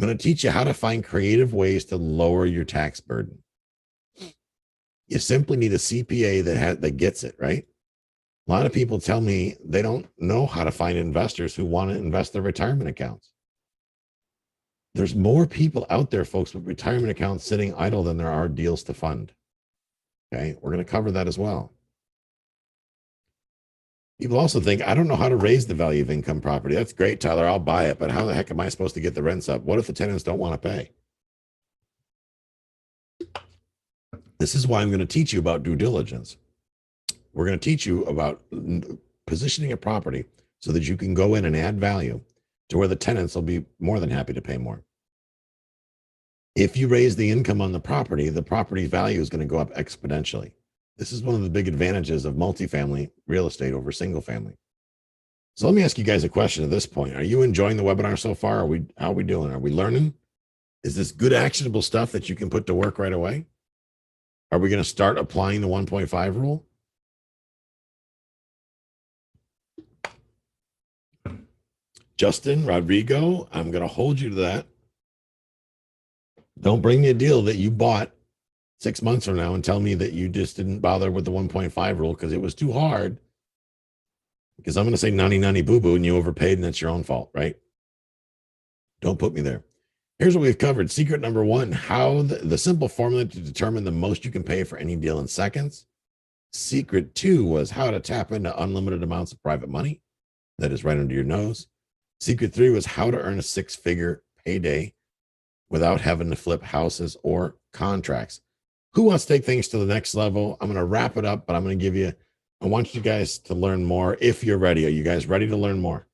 I'm going to teach you how to find creative ways to lower your tax burden. You simply need a CPA that gets it, right? A lot of people tell me they don't know how to find investors who want to invest their retirement accounts. There's more people out there, folks, with retirement accounts sitting idle than there are deals to fund. Okay, we're going to cover that as well. People also think, I don't know how to raise the value of income property. That's great, Tyler. I'll buy it. But how the heck am I supposed to get the rents up? What if the tenants don't want to pay? This is why I'm going to teach you about due diligence. We're going to teach you about positioning a property so that you can go in and add value to where the tenants will be more than happy to pay more. If you raise the income on the property value is going to go up exponentially. This is one of the big advantages of multifamily real estate over single family. So let me ask you guys a question at this point. Are you enjoying the webinar so far? How are we doing? Are we learning? Is this good actionable stuff that you can put to work right away? Are we going to start applying the 1.5 rule? Justin Rodrigo, I'm going to hold you to that. Don't bring me a deal that you bought 6 months from now and tell me that you just didn't bother with the 1.5 rule because it was too hard. Because I'm going to say nani boo boo and you overpaid and that's your own fault, right? Don't put me there. Here's what we've covered. Secret number one, how the simple formula to determine the most you can pay for any deal in seconds. Secret two was how to tap into unlimited amounts of private money that is right under your nose. Secret three was how to earn a six-figure payday without having to flip houses or contracts. Who wants to take things to the next level? I'm going to wrap it up, but I'm going to give you, I want you guys to learn more if you're ready. Are you guys ready to learn more?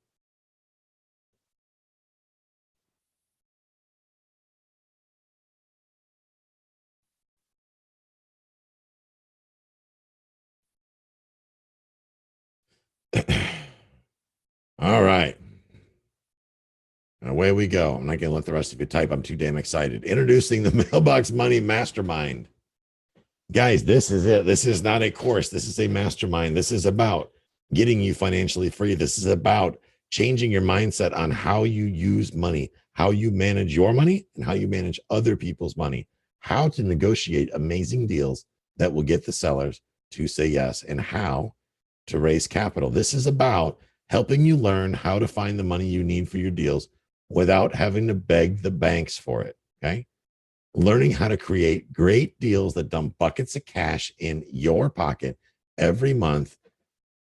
All right. Away we go. I'm not going to let the rest of you type. I'm too damn excited. Introducing the Mailbox Money Mastermind. Guys, this is it. This is not a course. This is a mastermind. This is about getting you financially free. This is about changing your mindset on how you use money, how you manage your money, and how you manage other people's money, how to negotiate amazing deals that will get the sellers to say yes, and how to raise capital. This is about helping you learn how to find the money you need for your deals without having to beg the banks for it. Okay. Learning how to create great deals that dump buckets of cash in your pocket every month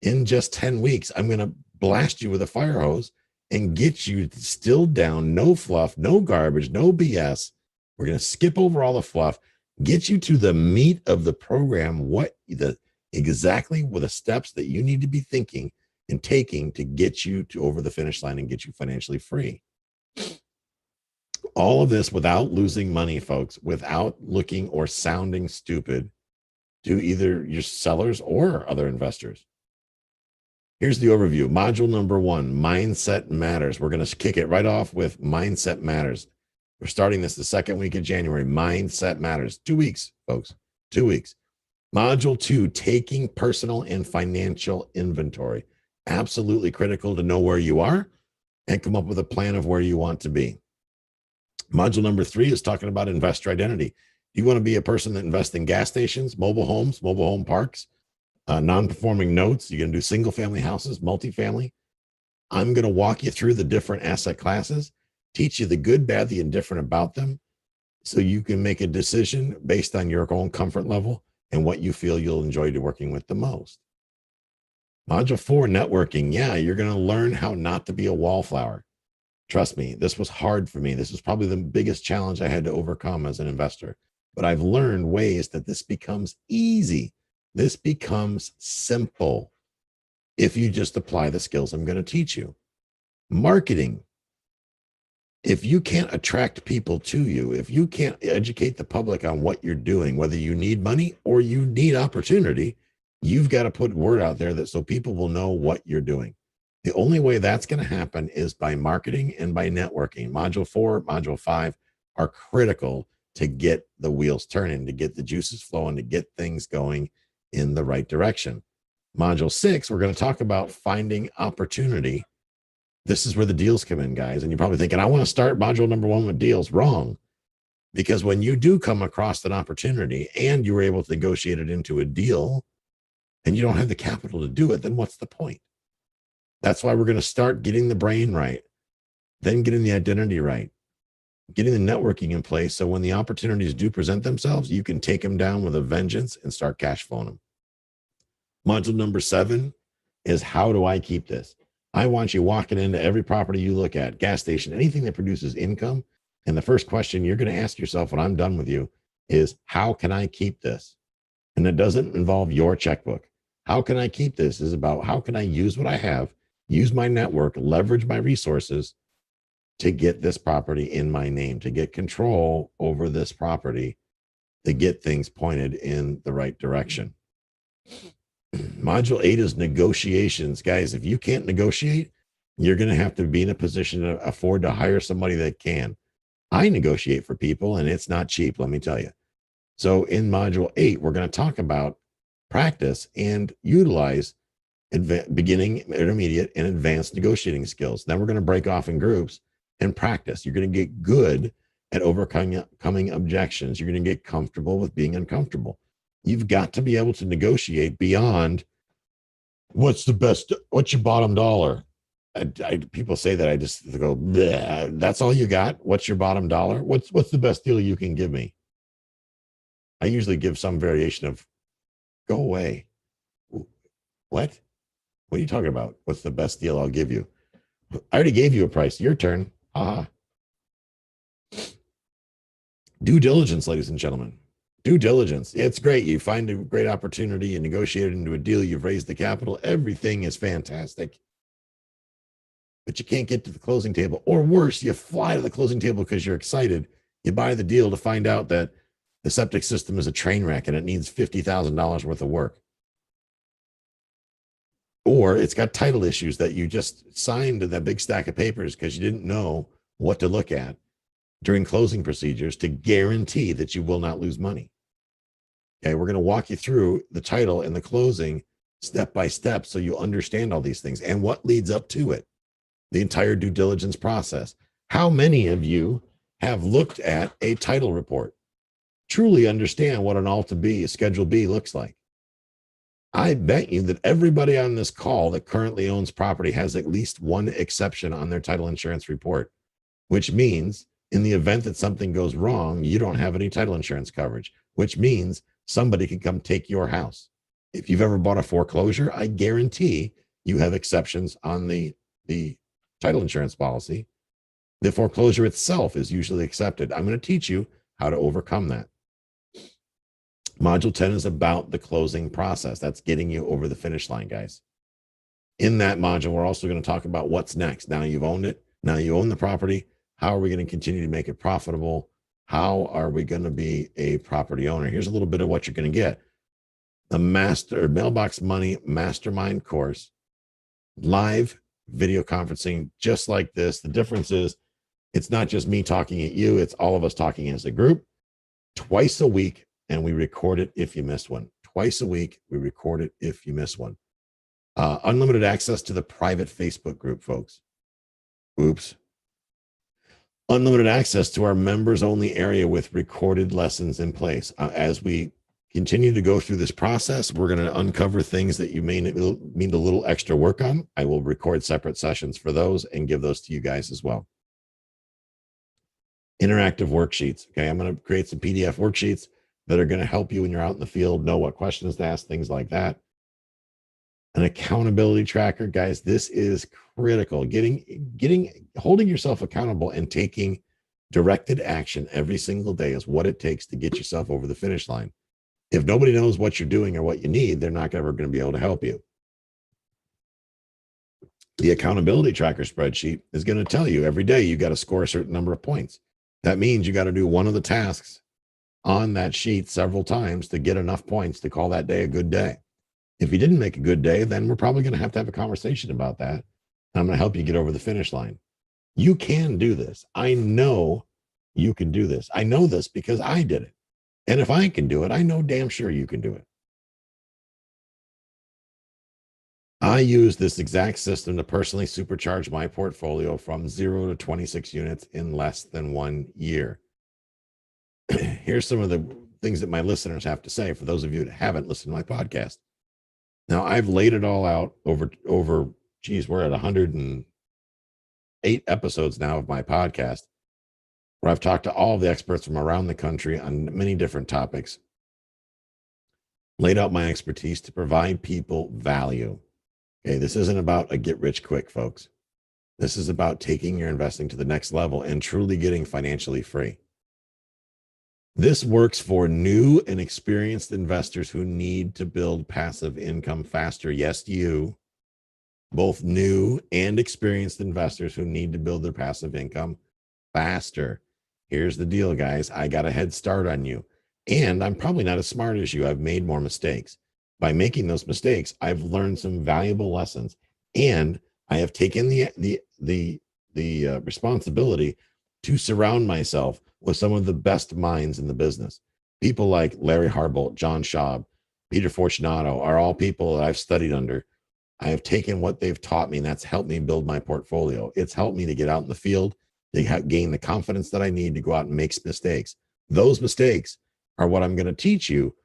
in just 10 weeks. I'm going to blast you with a fire hose and get you distilled down, no fluff, no garbage, no BS. We're going to skip over all the fluff, get you to the meat of the program, exactly with the steps that you need to be thinking and taking to get you to over the finish line and get you financially free. All of this without losing money, folks, without looking or sounding stupid to either your sellers or other investors. Here's the overview. Module number one, Mindset Matters. We're going to kick it right off with Mindset Matters. We're starting this the second week of January. Mindset Matters. 2 weeks, folks. 2 weeks. Module two, Taking Personal and Financial Inventory. Absolutely critical to know where you are and come up with a plan of where you want to be. Module number three is talking about investor identity. You want to be a person that invests in gas stations, mobile homes, mobile home parks, non-performing notes. You're going to do single family houses, multifamily. I'm going to walk you through the different asset classes, teach you the good, bad, the indifferent about them, so you can make a decision based on your own comfort level and what you feel you'll enjoy working with the most. Module four, networking. Yeah, you're going to learn how not to be a wallflower. Trust me, this was hard for me. This was probably the biggest challenge I had to overcome as an investor. But I've learned ways that this becomes easy. This becomes simple if you just apply the skills I'm going to teach you. Marketing. If you can't attract people to you, if you can't educate the public on what you're doing, whether you need money or you need opportunity, you've got to put word out there so people will know what you're doing. The only way that's going to happen is by marketing and by networking. Module 4, Module 5 are critical to get the wheels turning, to get the juices flowing, to get things going in the right direction. Module 6, we're going to talk about finding opportunity This is where the deals come in, guys. And you're probably thinking, I want to start module number 1 with deals. Wrong. Because when you do come across an opportunity and you were able to negotiate it into a deal and you don't have the capital to do it, then what's the point? That's why we're going to start getting the brain right, then getting the identity right, getting the networking in place. So when the opportunities do present themselves, you can take them down with a vengeance and start cash flowing them. Module number 7 is, how do I keep this? I want you walking into every property you look at, gas station, anything that produces income. And the first question you're going to ask yourself when I'm done with you is, how can I keep this? And it doesn't involve your checkbook. How can I keep this is about, how can I use what I have, use my network, leverage my resources to get this property in my name, to get control over this property, to get things pointed in the right direction. Module 8 is negotiations. Guys, if you can't negotiate, you're going to have to be in a position to afford to hire somebody that can. I negotiate for people, and it's not cheap, let me tell you. So in module 8, we're going to talk about practice and utilize beginning, intermediate, and advanced negotiating skills. Then we're going to break off in groups and practice. You're going to get good at overcoming objections. You're going to get comfortable with being uncomfortable. You've got to be able to negotiate beyond what's your bottom dollar. People say that, I just go, that's all you got? What's your bottom dollar? What's the best deal you can give me? I usually give some variation of, go away. What? What are you talking about? What's the best deal I'll give you? I already gave you a price. Your turn. Due diligence, ladies and gentlemen. Due diligence. It's great. You find a great opportunity, you negotiate it into a deal, you've raised the capital, everything is fantastic. But you can't get to the closing table. Or worse, you fly to the closing table because you're excited. You buy the deal to find out that the septic system is a train wreck and it needs $50,000 worth of work. Or it's got title issues that you just signed that big stack of papers because you didn't know what to look at during closing procedures to guarantee that you will not lose money. Okay, we're going to walk you through the title and the closing step by step so you understand all these things and what leads up to it, the entire due diligence process. How many of you have looked at a title report, truly understand what an Alta B, a Schedule B looks like? I bet you that everybody on this call that currently owns property has at least one exception on their title insurance report, which means in the event that something goes wrong, you don't have any title insurance coverage, which means somebody can come take your house. If you've ever bought a foreclosure, I guarantee you have exceptions on the title insurance policy. The foreclosure itself is usually accepted. I'm going to teach you how to overcome that. Module 10 is about the closing process. That's getting you over the finish line, guys. In that module, we're also going to talk about what's next. Now you've owned it. Now you own the property. How are we going to continue to make it profitable? How are we going to be a property owner? Here's a little bit of what you're going to get. The Mailbox Money Mastermind course, live video conferencing just like this. The difference is it's not just me talking at you. It's all of us talking as a group twice a week. And we record it if you miss one. Twice a week, we record it if you miss one. Unlimited access to the private Facebook group, folks. Oops. Unlimited access to our members only area with recorded lessons in place. As we continue to go through this process, we're going to uncover things that you may need a little extra work on. I will record separate sessions for those and give those to you guys as well. Interactive worksheets. Okay, I'm going to create some PDF worksheets that are going to help you when you're out in the field, know what questions to ask, things like that. An accountability tracker, guys, this is critical. Holding yourself accountable and taking directed action every single day is what it takes to get yourself over the finish line. If nobody knows what you're doing or what you need, they're not ever going to be able to help you. The accountability tracker spreadsheet is going to tell you every day you got to score a certain number of points. That means you got to do one of the tasks on that sheet several times to get enough points to call that day a good day. If you didn't make a good day, then we're probably going to have a conversation about that. And I'm going to help you get over the finish line. You can do this. I know you can do this. I know this because I did it. And if I can do it, I know damn sure you can do it. I use this exact system to personally supercharge my portfolio from 0 to 26 units in less than 1 year. Here's some of the things that my listeners have to say for those of you that haven't listened to my podcast. Now, I've laid it all out over geez, we're at 108 episodes now of my podcast, where I've talked to all of the experts from around the country on many different topics, laid out my expertise to provide people value. Okay, this isn't about a get rich quick, folks. This is about taking your investing to the next level and truly getting financially free. This works for new and experienced investors who need to build passive income faster. Yes, you, both new and experienced investors who need to build their passive income faster. Here's the deal, guys. I got a head start on you, and I'm probably not as smart as you. I've made more mistakes. By making those mistakes, I've learned some valuable lessons, and I have taken the responsibility to surround myself with some of the best minds in the business. People like Larry Harbolt, John Schaub, Peter Fortunato are all people that I've studied under. I have taken what they've taught me, and that's helped me build my portfolio. It's helped me to get out in the field, to gain the confidence that I need to go out and make mistakes. Those mistakes are what I'm going to teach you.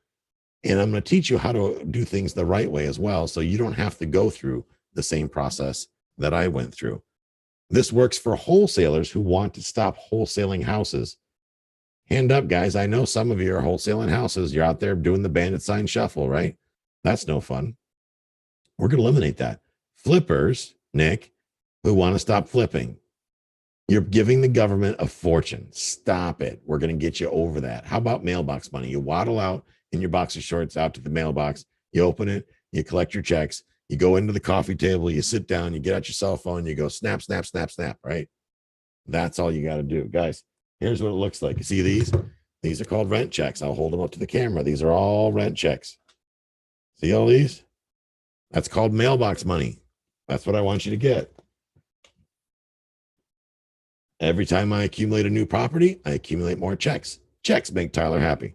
And I'm going to teach you how to do things the right way as well. So you don't have to go through the same process that I went through. This works for wholesalers who want to stop wholesaling houses. Hand up, guys. I know some of you are wholesaling houses. You're out there doing the bandit sign shuffle, right? That's no fun. We're going to eliminate that. Flippers, Nick, who want to stop flipping. You're giving the government a fortune. Stop it. We're going to get you over that. How about mailbox money? You waddle out in your boxer shorts out to the mailbox. You open it. You collect your checks. You go into the coffee table. You sit down. You get out your cell phone. You go snap, snap, snap, snap, right? That's all you got to do. Guys, here's what it looks like. You see these? These are called rent checks. I'll hold them up to the camera. These are all rent checks. See all these? That's called mailbox money. That's what I want you to get. Every time I accumulate a new property, I accumulate more checks. Checks make Tyler happy.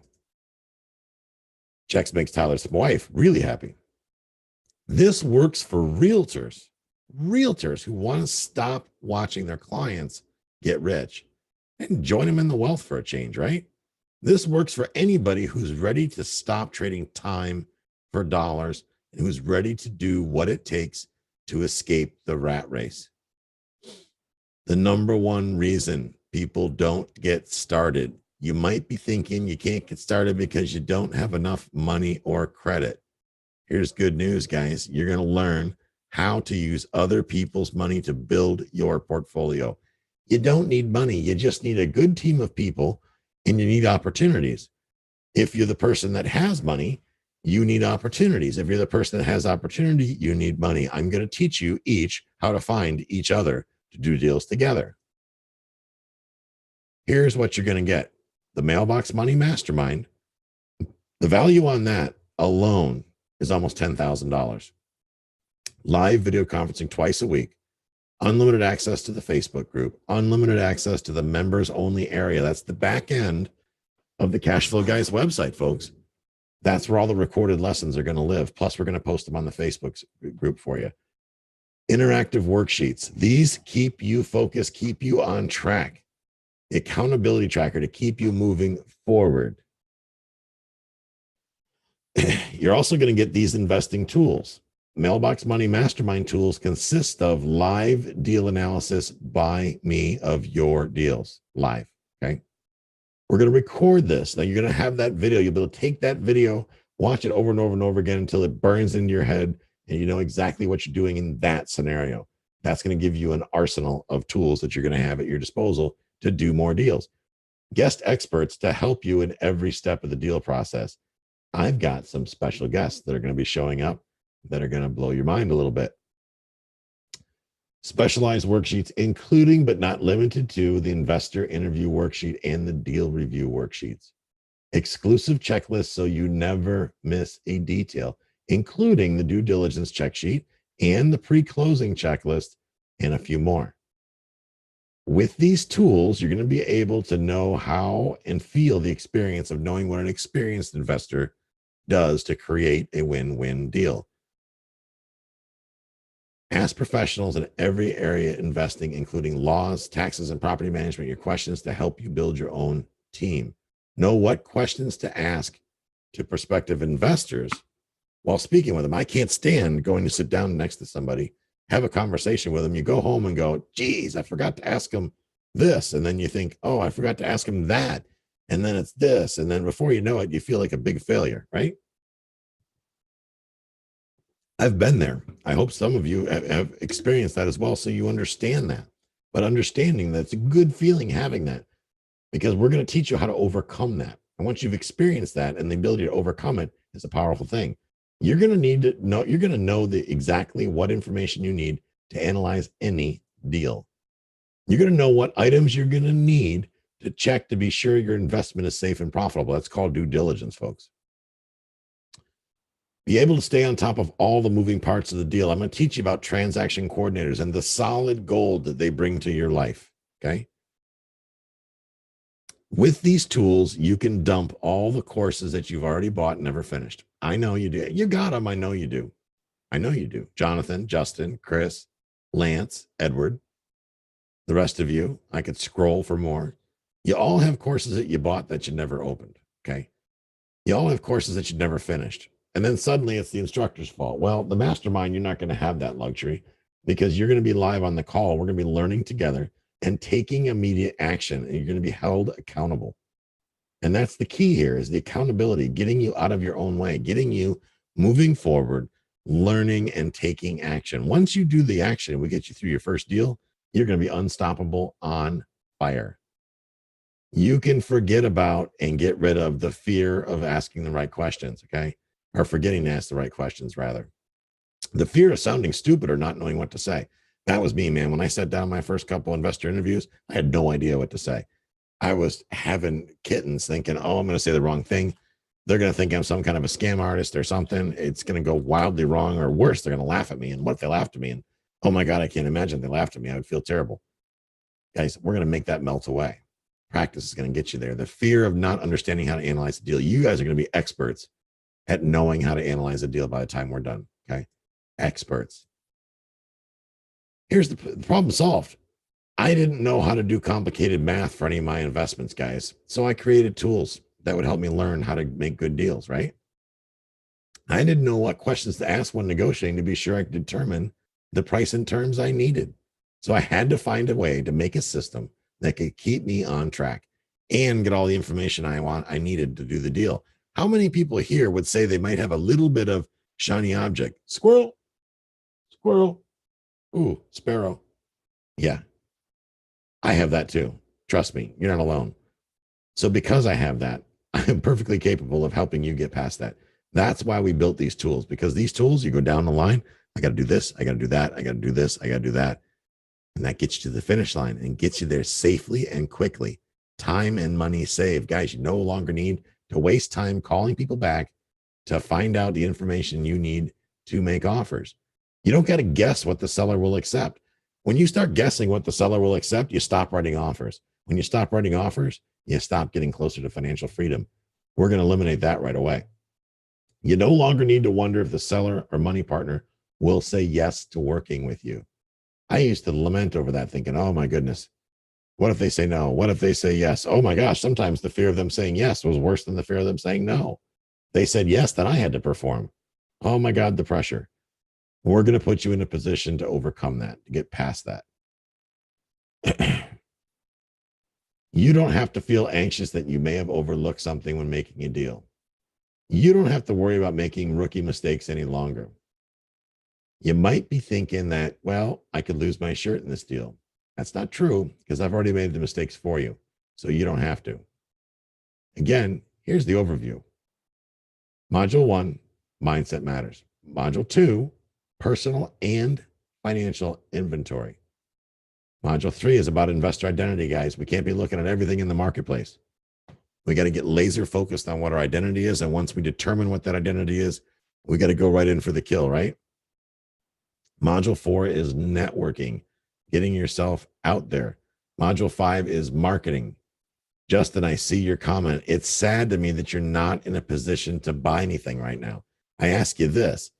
Checks makes Tyler's wife really happy. This works for realtors who want to stop watching their clients get rich and join them in the wealth for a change, right? This works for anybody who's ready to stop trading time for dollars and who's ready to do what it takes to escape the rat race. The number one reason people don't get started, you might be thinking you can't get started because you don't have enough money or credit. Here's good news, guys. You're going to learn how to use other people's money to build your portfolio. You don't need money. You just need a good team of people, and you need opportunities. If you're the person that has money, you need opportunities. If you're the person that has opportunity, you need money. I'm going to teach you each how to find each other to do deals together. Here's what you're going to get. The Mailbox Money Mastermind, the value on that alone is almost $10,000. Live video conferencing twice a week, unlimited access to the Facebook group, unlimited access to the members only area. That's the back end of the Cashflow Guys website, folks. That's where all the recorded lessons are going to live. Plus, we're going to post them on the Facebook group for you. Interactive worksheets. These keep you focused, keep you on track. The accountability tracker to keep you moving forward. You're also going to get these investing tools. Mailbox Money Mastermind tools consist of live deal analysis by me of your deals live. Okay. We're going to record this. Now you're going to have that video. You'll be able to take that video, watch it over and over and over again until it burns into your head and you know exactly what you're doing in that scenario. That's going to give you an arsenal of tools that you're going to have at your disposal to do more deals. Guest experts to help you in every step of the deal process. I've got some special guests that are going to be showing up that are going to blow your mind a little bit. Specialized worksheets, including but not limited to the investor interview worksheet and the deal review worksheets. Exclusive checklists so you never miss a detail, including the due diligence check sheet and the pre-closing checklist and a few more. With these tools, you're going to be able to know how and feel the experience of knowing what an experienced investor does to create a win-win deal. Ask professionals in every area investing, including laws, taxes, and property management, your questions to help you build your own team. Know what questions to ask to prospective investors while speaking with them. I can't stand going to sit down next to somebody, have a conversation with them. You go home and go, geez, I forgot to ask them this. And then you think, oh, I forgot to ask them that. And then it's this. And then before you know it, you feel like a big failure, right? I've been there. I hope some of you have experienced that as well. So you understand that. But understanding that it's a good feeling having that, because we're going to teach you how to overcome that. And once you've experienced that and the ability to overcome it is a powerful thing. You're going to need to know, you're going to know exactly what information you need to analyze any deal. You're going to know what items you're going to need to check to be sure your investment is safe and profitable. That's called due diligence, folks. Be able to stay on top of all the moving parts of the deal. I'm going to teach you about transaction coordinators and the solid gold that they bring to your life. Okay. With these tools, you can dump all the courses that you've already bought and never finished. I know you do. You got them. I know you do. I know you do. Jonathan, Justin, Chris, Lance, Edward, the rest of you. I could scroll for more. You all have courses that you bought that you never opened. Okay. You all have courses that you never finished. And then suddenly it's the instructor's fault. Well, the mastermind, you're not going to have that luxury because you're going to be live on the call. We're going to be learning together and taking immediate action, and you're going to be held accountable. And that's the key here, is the accountability, getting you out of your own way, getting you moving forward, learning and taking action. Once you do the action and we get you through your first deal, you're going to be unstoppable, on fire. You can forget about and get rid of the fear of asking the right questions, okay? Or forgetting to ask the right questions, rather. The fear of sounding stupid or not knowing what to say. That was me, man. When I sat down my first couple investor interviews, I had no idea what to say. I was having kittens thinking, oh, I'm going to say the wrong thing. They're going to think I'm some kind of a scam artist or something. It's going to go wildly wrong, or worse, they're going to laugh at me. And what if they laughed at me? And oh my God, I can't imagine they laughed at me. I would feel terrible. Guys, we're going to make that melt away. Practice is going to get you there. The fear of not understanding how to analyze the deal. You guys are going to be experts at knowing how to analyze a deal by the time we're done. Okay. Experts. Here's the problem solved. I didn't know how to do complicated math for any of my investments, guys. So I created tools that would help me learn how to make good deals, right? I didn't know what questions to ask when negotiating to be sure I could determine the price and terms I needed. So I had to find a way to make a system that could keep me on track and get all the information I needed to do the deal. How many people here would say they might have a little bit of shiny object? Squirrel, squirrel, ooh, sparrow. Yeah, I have that too. Trust me, you're not alone. So because I have that, I am perfectly capable of helping you get past that. That's why we built these tools, because these tools, you go down the line, I got to do this, I got to do that, I got to do this, I got to do that. And that gets you to the finish line and gets you there safely and quickly. Time and money saved. Guys, you no longer need to waste time calling people back to find out the information you need to make offers. You don't got to guess what the seller will accept. When you start guessing what the seller will accept, you stop writing offers. When you stop writing offers, you stop getting closer to financial freedom. We're going to eliminate that right away. You no longer need to wonder if the seller or money partner will say yes to working with you. I used to lament over that, thinking, oh my goodness, what if they say no? What if they say yes? Oh my gosh, sometimes the fear of them saying yes was worse than the fear of them saying no. They said yes, then I had to perform. Oh my God, the pressure. We're going to put you in a position to overcome that, to get past that. You don't have to feel anxious that you may have overlooked something when making a deal. You don't have to worry about making rookie mistakes any longer. You might be thinking that, well, I could lose my shirt in this deal. That's not true, because I've already made the mistakes for you. So you don't have to. Again, here's the overview. Module 1, mindset matters. Module 2, personal and financial inventory. Module 3 is about investor identity, guys. We can't be looking at everything in the marketplace. We got to get laser focused on what our identity is. And once we determine what that identity is, we got to go right in for the kill, right? Module 4 is networking, getting yourself out there. Module 5 is marketing. Justin, I see your comment. It's sad to me that you're not in a position to buy anything right now. I ask you this.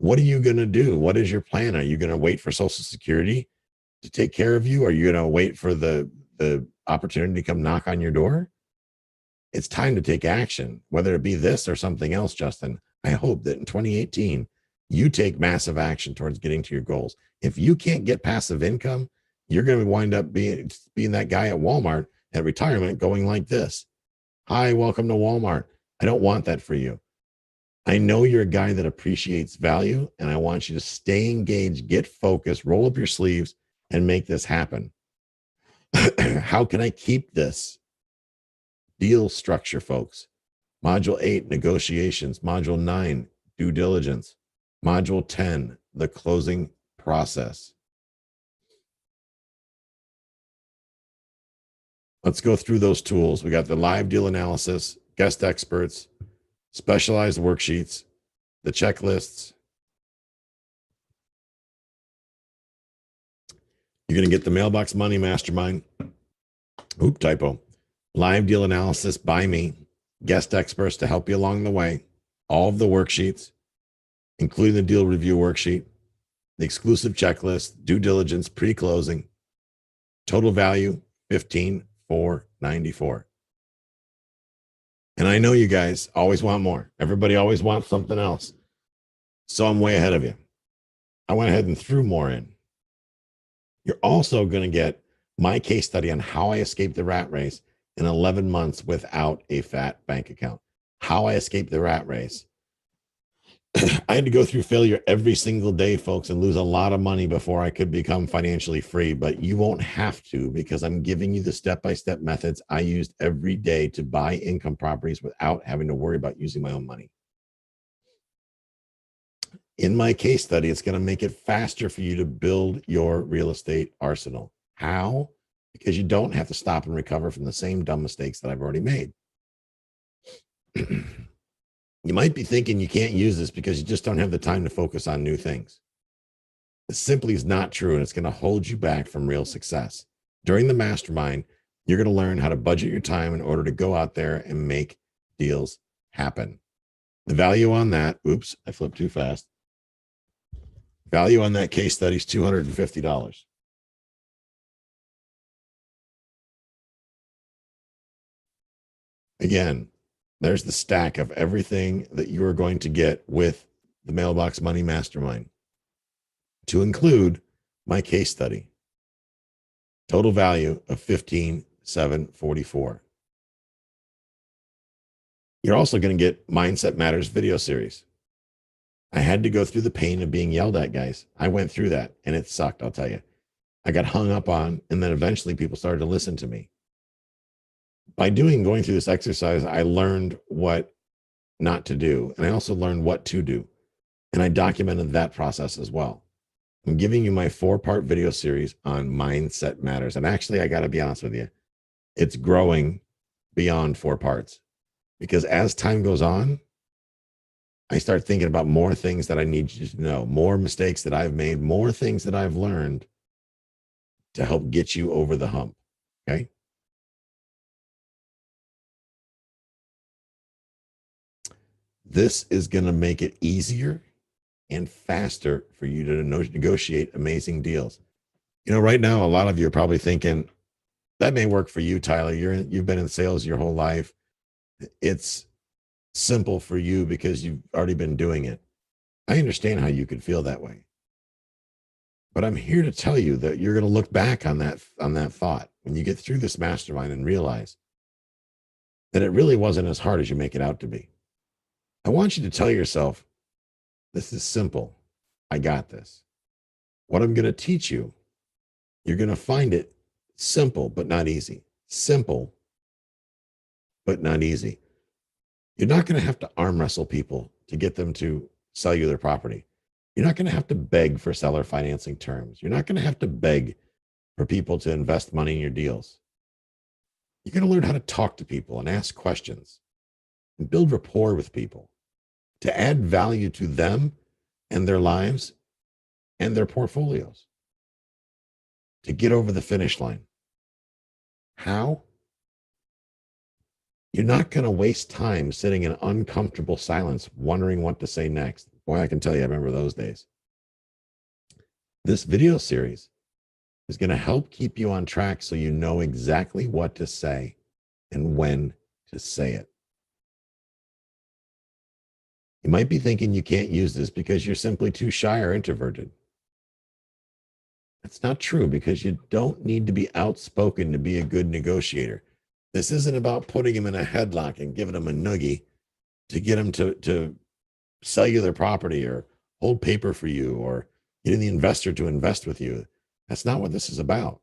What are you going to do? What is your plan? Are you going to wait for Social Security to take care of you? Are you going to wait for the opportunity to come knock on your door? It's time to take action, whether it be this or something else, Justin. I hope that in 2018, you take massive action towards getting to your goals. If you can't get passive income, you're going to wind up being that guy at Walmart at retirement going like this. Hi, welcome to Walmart. I don't want that for you. I know you're a guy that appreciates value, and I want you to stay engaged, get focused, roll up your sleeves, and make this happen. How can I keep this? Deal structure, folks. Module 8, negotiations. Module 9, due diligence. Module 10, the closing process. Let's go through those tools. We got the live deal analysis, guest experts, specialized worksheets, the checklists. You're going to get the Mailbox Money Mastermind. Oop, typo. Live deal analysis by me, guest experts to help you along the way, all of the worksheets, including the deal review worksheet, the exclusive checklist, due diligence, pre-closing, total value, $15,494. And I know you guys always want more. Everybody always wants something else. So I'm way ahead of you. I went ahead and threw more in. You're also going to get my case study on how I escaped the rat race in 11 months without a fat bank account. How I escaped the rat race. I had to go through failure every single day, folks, and lose a lot of money before I could become financially free. But you won't have to, because I'm giving you the step-by-step methods I used every day to buy income properties without having to worry about using my own money. In my case study, it's going to make it faster for you to build your real estate arsenal. How? Because you don't have to stop and recover from the same dumb mistakes that I've already made. You might be thinking you can't use this because you just don't have the time to focus on new things. It simply is not true, and it's going to hold you back from real success. During the mastermind, you're going to learn how to budget your time in order to go out there and make deals happen. The value on that, oops, I flipped too fast. Value on that case study is $250. Again, there's the stack of everything that you are going to get with the Mailbox Money Mastermind, to include my case study. Total value of $15,744. You're also going to get Mindset Matters video series. I had to go through the pain of being yelled at, guys. I went through that, and it sucked, I'll tell you. I got hung up on, and then eventually people started to listen to me. By going through this exercise, I learned what not to do, and I also learned what to do. And I documented that process as well. I'm giving you my 4-part video series on Mindset Matters. And actually, I got to be honest with you, it's growing beyond 4 parts, because as time goes on, I start thinking about more things that I need you to know, more mistakes that I've made, more things that I've learned to help get you over the hump. Okay. This is going to make it easier and faster for you to negotiate amazing deals. You know, right now, a lot of you are probably thinking that may work for you, Tyler. You've been in sales your whole life. It's simple for you because you've already been doing it. I understand how you could feel that way, but I'm here to tell you that you're going to look back on that thought when you get through this mastermind and realize that it really wasn't as hard as you make it out to be. I want you to tell yourself, this is simple. I got this. What I'm going to teach you, you're going to find it simple, but not easy. Simple, but not easy. You're not going to have to arm wrestle people to get them to sell you their property. You're not going to have to beg for seller financing terms. You're not going to have to beg for people to invest money in your deals. You're going to learn how to talk to people and ask questions and build rapport with people to add value to them and their lives and their portfolios, to get over the finish line. How? You're not going to waste time sitting in uncomfortable silence, wondering what to say next. Boy, I can tell you, I remember those days. This video series is going to help keep you on track so you know exactly what to say and when to say it. You might be thinking you can't use this because you're simply too shy or introverted. That's not true because you don't need to be outspoken to be a good negotiator. This isn't about putting them in a headlock and giving them a noogie to get them to sell you their property or hold paper for you or getting the investor to invest with you. That's not what this is about.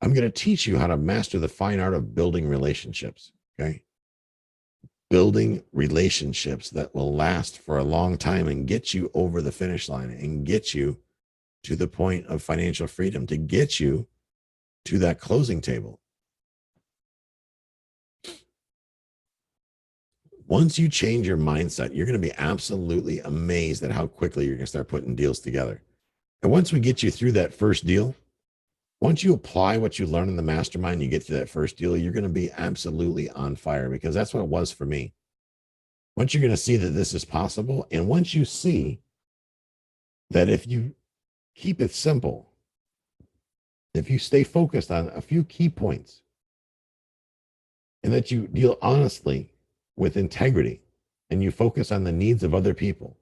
I'm going to teach you how to master the fine art of building relationships. Okay. Building relationships that will last for a long time and get you over the finish line and get you to the point of financial freedom, to get you to that closing table. Once you change your mindset, you're going to be absolutely amazed at how quickly you're going to start putting deals together. And once we get you through that first deal, once you apply what you learn in the mastermind, you get to that first deal, you're going to be absolutely on fire because that's what it was for me. Once you're going to see that this is possible, and once you see that if you keep it simple, if you stay focused on a few key points, and that you deal honestly with integrity, and you focus on the needs of other people,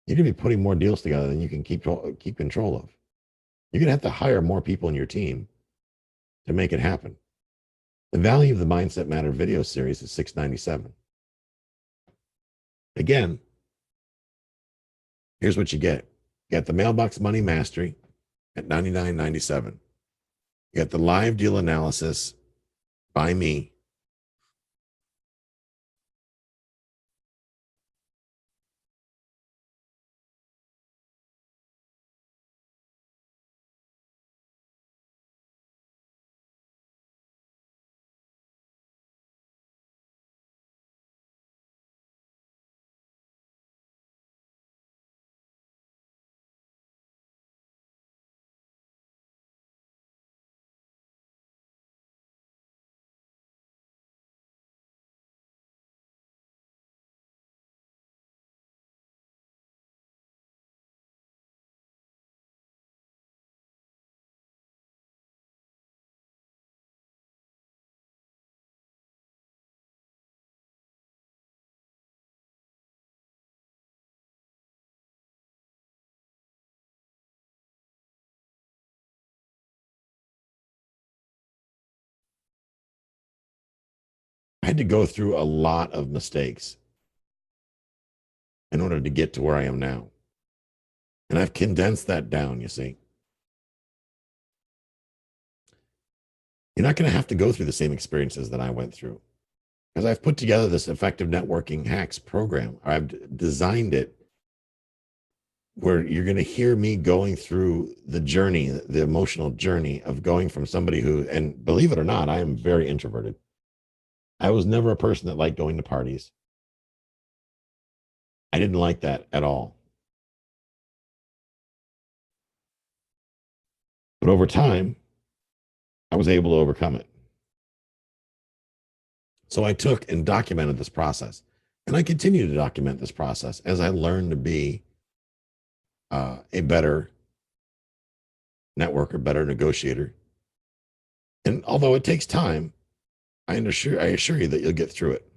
you're going to be putting more deals together than you can keep control of. You're going to have to hire more people in your team to make it happen. The value of the Mindset Matter video series is $697. Again, here's what you get. You got the Mailbox Money Mastery at $99.97. You got the live deal analysis by me. I had to go through a lot of mistakes in order to get to where I am now. And I've condensed that down, you see. You're not going to have to go through the same experiences that I went through because I've put together this effective networking hacks program. I've designed it where you're going to hear me going through the journey, the emotional journey of going from somebody who, and believe it or not, I am very introverted. I was never a person that liked going to parties. I didn't like that at all. But over time, I was able to overcome it. So I took and documented this process. And I continue to document this process as I learn to be a better networker, better negotiator. And although it takes time, I assure you that you'll get through it.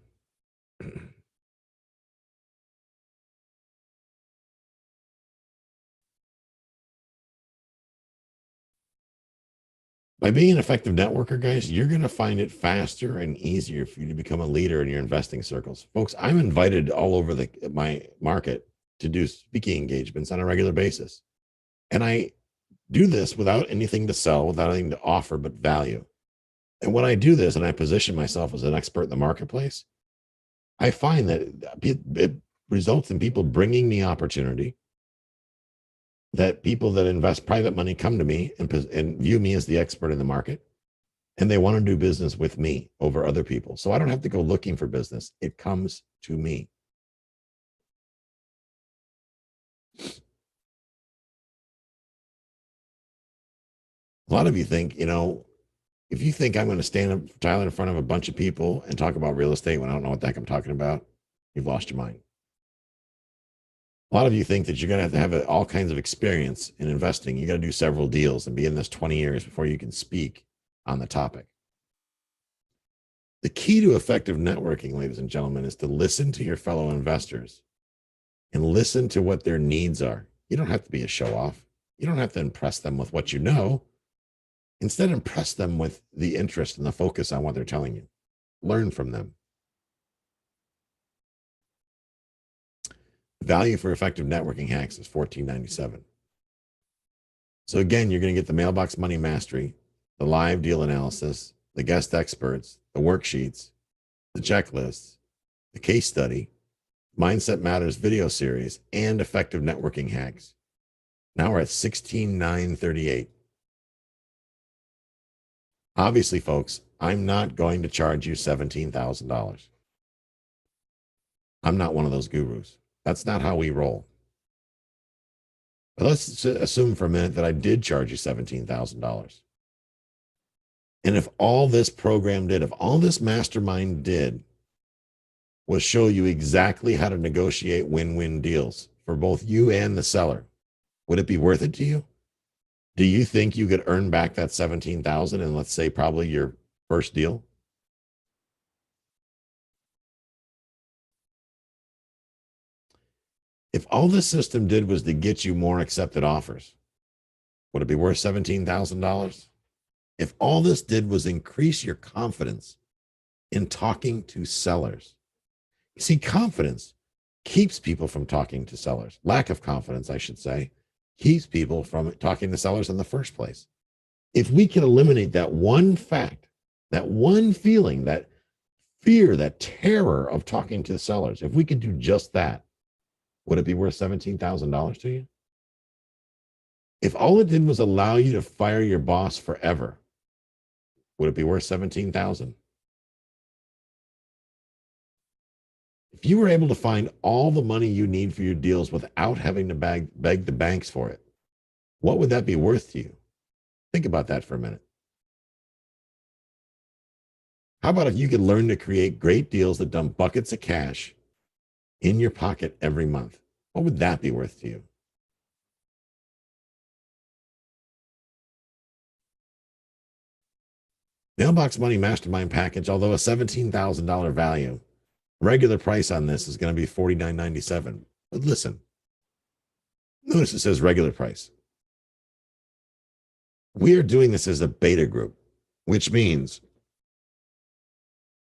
By being an effective networker, guys, you're going to find it faster and easier for you to become a leader in your investing circles. Folks, I'm invited all over my market to do speaking engagements on a regular basis. And I do this without anything to sell, without anything to offer but value. And when I do this and I position myself as an expert in the marketplace, I find that it results in people bringing me opportunity, that people that invest private money come to me and view me as the expert in the market, and they want to do business with me over other people. So I don't have to go looking for business. It comes to me. A lot of you think, if you think I'm going to stand up, Tyler, in front of a bunch of people and talk about real estate when I don't know what the heck I'm talking about, you've lost your mind. A lot of you think that you're going to have all kinds of experience in investing. You got to do several deals and be in this 20 years before you can speak on the topic. The key to effective networking, ladies and gentlemen, is to listen to your fellow investors and listen to what their needs are. You don't have to be a show off. You don't have to impress them with what you know. Instead, impress them with the interest and the focus on what they're telling you. Learn from them. The value for effective networking hacks is $14.97. So again, you're going to get the Mailbox Money Mastery, the live deal analysis, the guest experts, the worksheets, the checklists, the case study, Mindset Matters video series, and effective networking hacks. Now we're at $16,938. Obviously, folks, I'm not going to charge you $17,000. I'm not one of those gurus. That's not how we roll. But let's assume for a minute that I did charge you $17,000. And if all this program did, if all this mastermind did was show you exactly how to negotiate win-win deals for both you and the seller, would it be worth it to you? Do you think you could earn back that $17,000 in, let's say, probably your first deal? If all this system did was to get you more accepted offers, would it be worth $17,000? If all this did was increase your confidence in talking to sellers. You see, confidence keeps people from talking to sellers. Lack of confidence, I should say, keeps people from talking to sellers in the first place. If we can eliminate that one fact, that one feeling, that fear, that terror of talking to sellers, if we could do just that, would it be worth $17,000 to you? If all it did was allow you to fire your boss forever, would it be worth $17,000? If you were able to find all the money you need for your deals without having to beg the banks for it, what would that be worth to you? Think about that for a minute. How about if you could learn to create great deals that dump buckets of cash in your pocket every month? What would that be worth to you? Mailbox Money Mastermind package, although a $17,000 value, regular price on this is going to be $49.97. But listen, notice it says regular price. We are doing this as a beta group, which means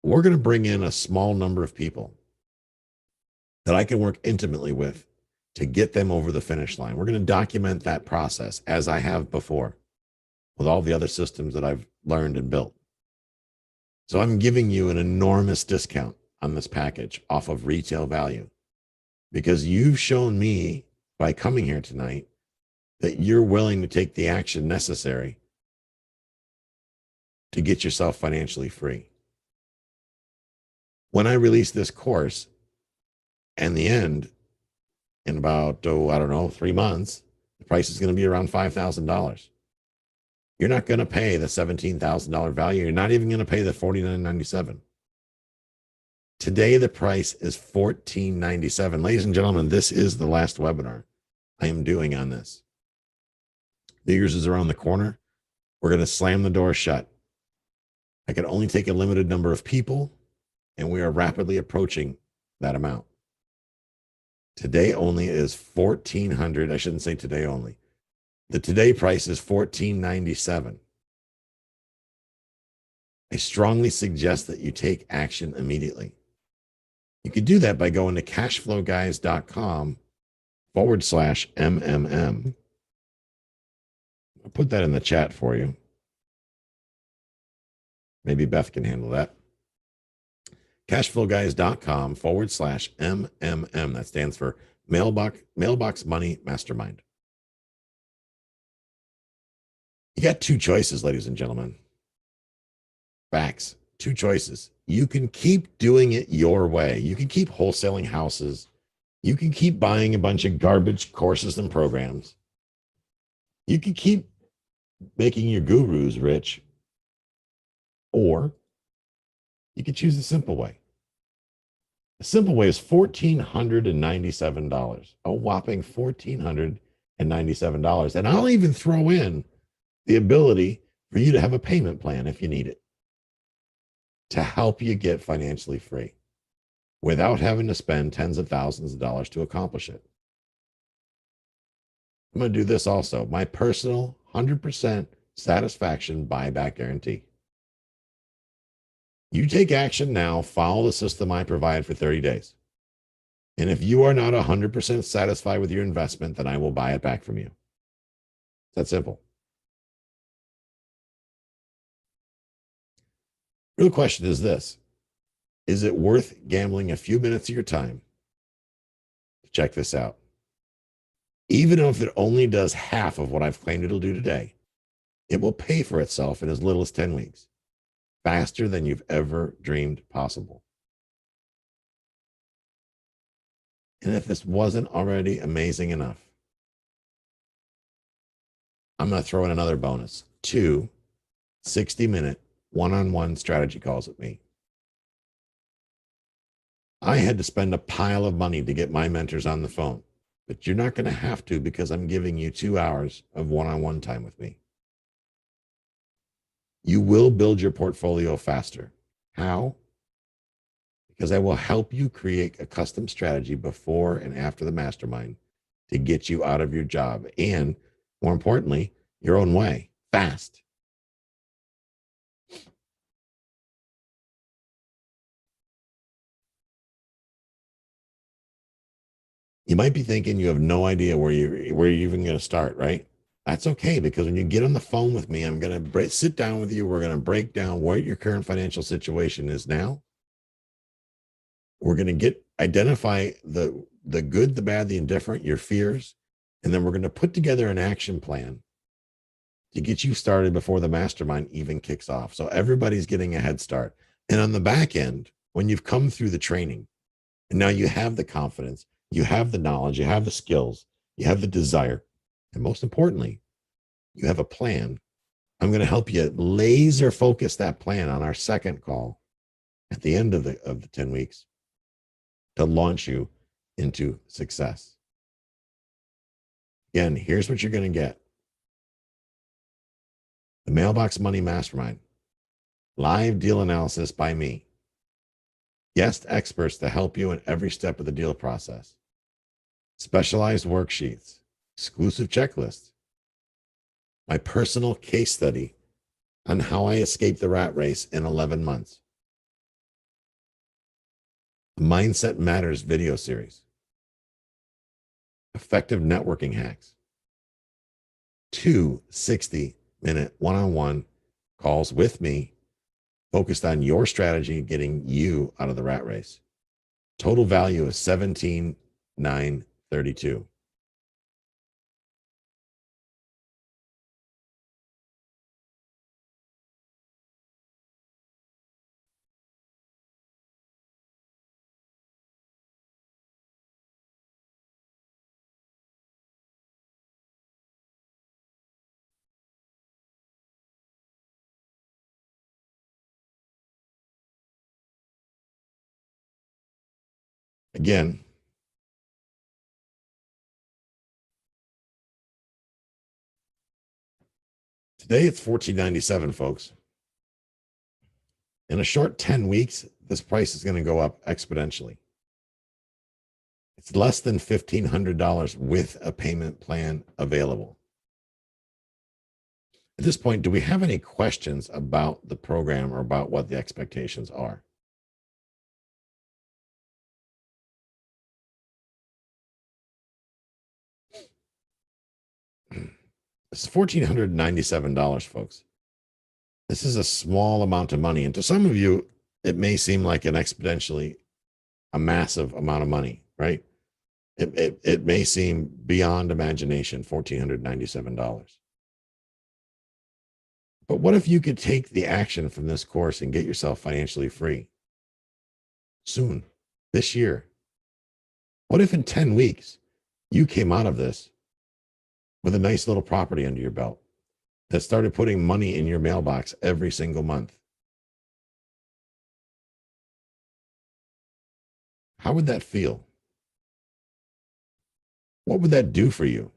we're going to bring in a small number of people that I can work intimately with to get them over the finish line. We're going to document that process as I have before with all the other systems that I've learned and built. So I'm giving you an enormous discount on this package off of retail value because you've shown me by coming here tonight that you're willing to take the action necessary to get yourself financially free. When I release this course, and the end, in about, 3 months, the price is going to be around $5,000. You're not going to pay the $17,000 value. You're not even going to pay the $49.97. Today, the price is $14.97. Ladies and gentlemen, this is the last webinar I am doing on this. New Year's is around the corner. We're going to slam the door shut. I can only take a limited number of people, and we are rapidly approaching that amount. Today only is $1,400. I shouldn't say today only. The today price is $14.97. I strongly suggest that you take action immediately. You could do that by going to cashflowguys.com/MMM. I'll put that in the chat for you. Maybe Beth can handle that. Cashflowguys.com/MMM. That stands for Mailbox Money Mastermind. You got two choices, ladies and gentlemen. Facts. Two choices. You can keep doing it your way. You can keep wholesaling houses. You can keep buying a bunch of garbage courses and programs. You can keep making your gurus rich. Or you can choose the simple way. A simple way is $1,497, a whopping $1,497. And I'll even throw in the ability for you to have a payment plan if you need it to help you get financially free without having to spend tens of thousands of dollars to accomplish it. I'm going to do this also, my personal 100% satisfaction buyback guarantee. You take action now, follow the system I provide for 30 days. And if you are not 100% satisfied with your investment, then I will buy it back from you. It's that simple. Real question is this: is it worth gambling a few minutes of your time to check this out? Even if it only does half of what I've claimed it'll do today, it will pay for itself in as little as 10 weeks, faster than you've ever dreamed possible. And if this wasn't already amazing enough, I'm going to throw in another bonus: 2 60-minute one-on-one strategy calls with me. I had to spend a pile of money to get my mentors on the phone, but you're not going to have to, because I'm giving you 2 hours of one-on-one time with me. You will build your portfolio faster. How? Because I will help you create a custom strategy before and after the mastermind to get you out of your job and, more importantly, your own way, fast. You might be thinking you have no idea where you're even going to start, right? That's okay, because when you get on the phone with me, I'm going to sit down with you. We're going to break down what your current financial situation is now. We're going to identify the good, the bad, the indifferent, your fears, and then we're going to put together an action plan to get you started before the mastermind even kicks off. So everybody's getting a head start. And on the back end, when you've come through the training and now you have the confidence, you have the knowledge, you have the skills, you have the desire, and most importantly, you have a plan. I'm going to help you laser focus that plan on our second call at the end of the 10 weeks to launch you into success. Again, here's what you're going to get: the Mailbox Money Mastermind, live deal analysis by me, guest experts to help you in every step of the deal process, specialized worksheets, exclusive checklists, my personal case study on how I escaped the rat race in 11 months, a Mindset Matters video series, effective networking hacks, 2 60-minute one-on-one calls with me focused on your strategy, getting you out of the rat race. Total value is $17,932. Again, today it's $14.97, folks. In a short 10 weeks, this price is going to go up exponentially. It's less than $1,500 with a payment plan available. At this point, do we have any questions about the program or about what the expectations are? It's $1,497, folks. This is a small amount of money. And to some of you, it may seem like a massive amount of money, right? It may seem beyond imagination, $1,497. But what if you could take the action from this course and get yourself financially free soon, this year? What if in 10 weeks you came out of this with a nice little property under your belt that started putting money in your mailbox every single month? how would that feel? What would that do for you?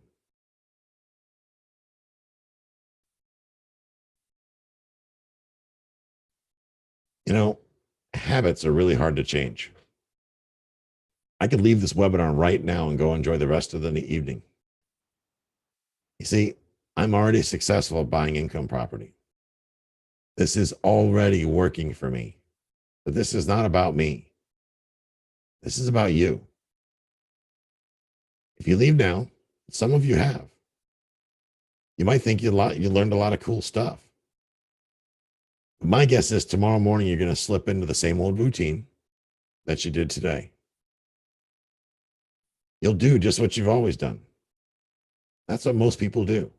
You know, habits are really hard to change. I could leave this webinar right now and go enjoy the rest of the evening. You see, I'm already successful at buying income property. This is already working for me. But this is not about me. This is about you. If you leave now, some of you have. You might think you learned a lot of cool stuff. My guess is tomorrow morning you're going to slip into the same old routine that you did today. You'll do just what you've always done. That's what most people do.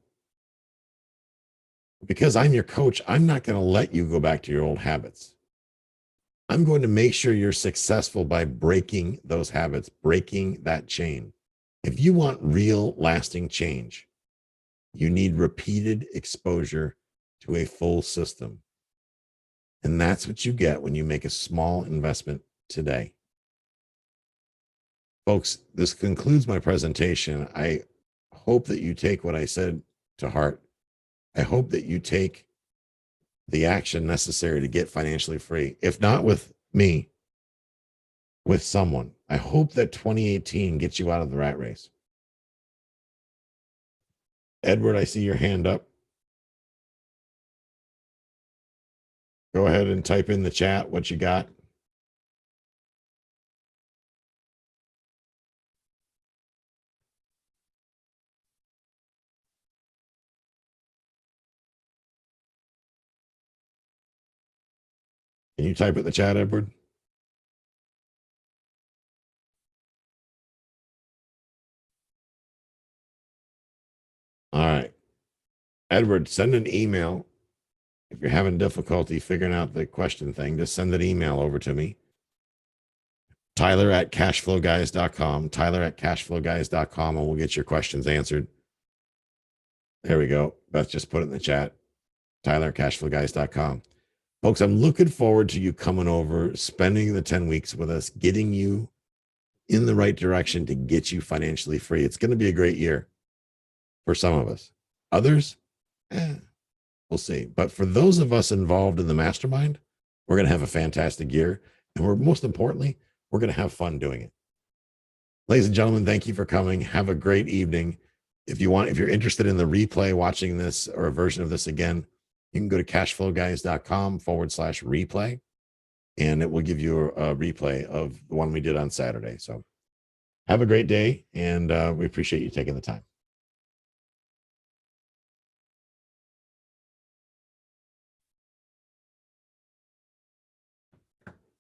Because I'm your coach, I'm not going to let you go back to your old habits. I'm going to make sure you're successful by breaking those habits, breaking that chain. If you want real lasting change, you need repeated exposure to a full system. And that's what you get when you make a small investment today. Folks, this concludes my presentation. I hope that you take what I said to heart. I hope that you take the action necessary to get financially free. If not with me, with someone. I hope that 2018 gets you out of the rat race. Edward, I see your hand up. Go ahead and type in the chat what you got. Can you type it in the chat, Edward? All right. Edward, send an email. If you're having difficulty figuring out the question thing, just send an email over to me. Tyler@cashflowguys.com. Tyler@cashflowguys.com, and we'll get your questions answered. There we go. Beth just put it in the chat. Tyler@cashflowguys.com. Folks, I'm looking forward to you coming over, spending the 10 weeks with us, getting you in the right direction to get you financially free. It's going to be a great year for some of us. Others, we'll see. But for those of us involved in the mastermind, we're going to have a fantastic year. And most importantly, we're going to have fun doing it. Ladies and gentlemen, thank you for coming. Have a great evening. If you're interested in the replay, watching this or a version of this again, you can go to cashflowguys.com/replay, and it will give you a replay of the one we did on Saturday. So have a great day, and we appreciate you taking the time.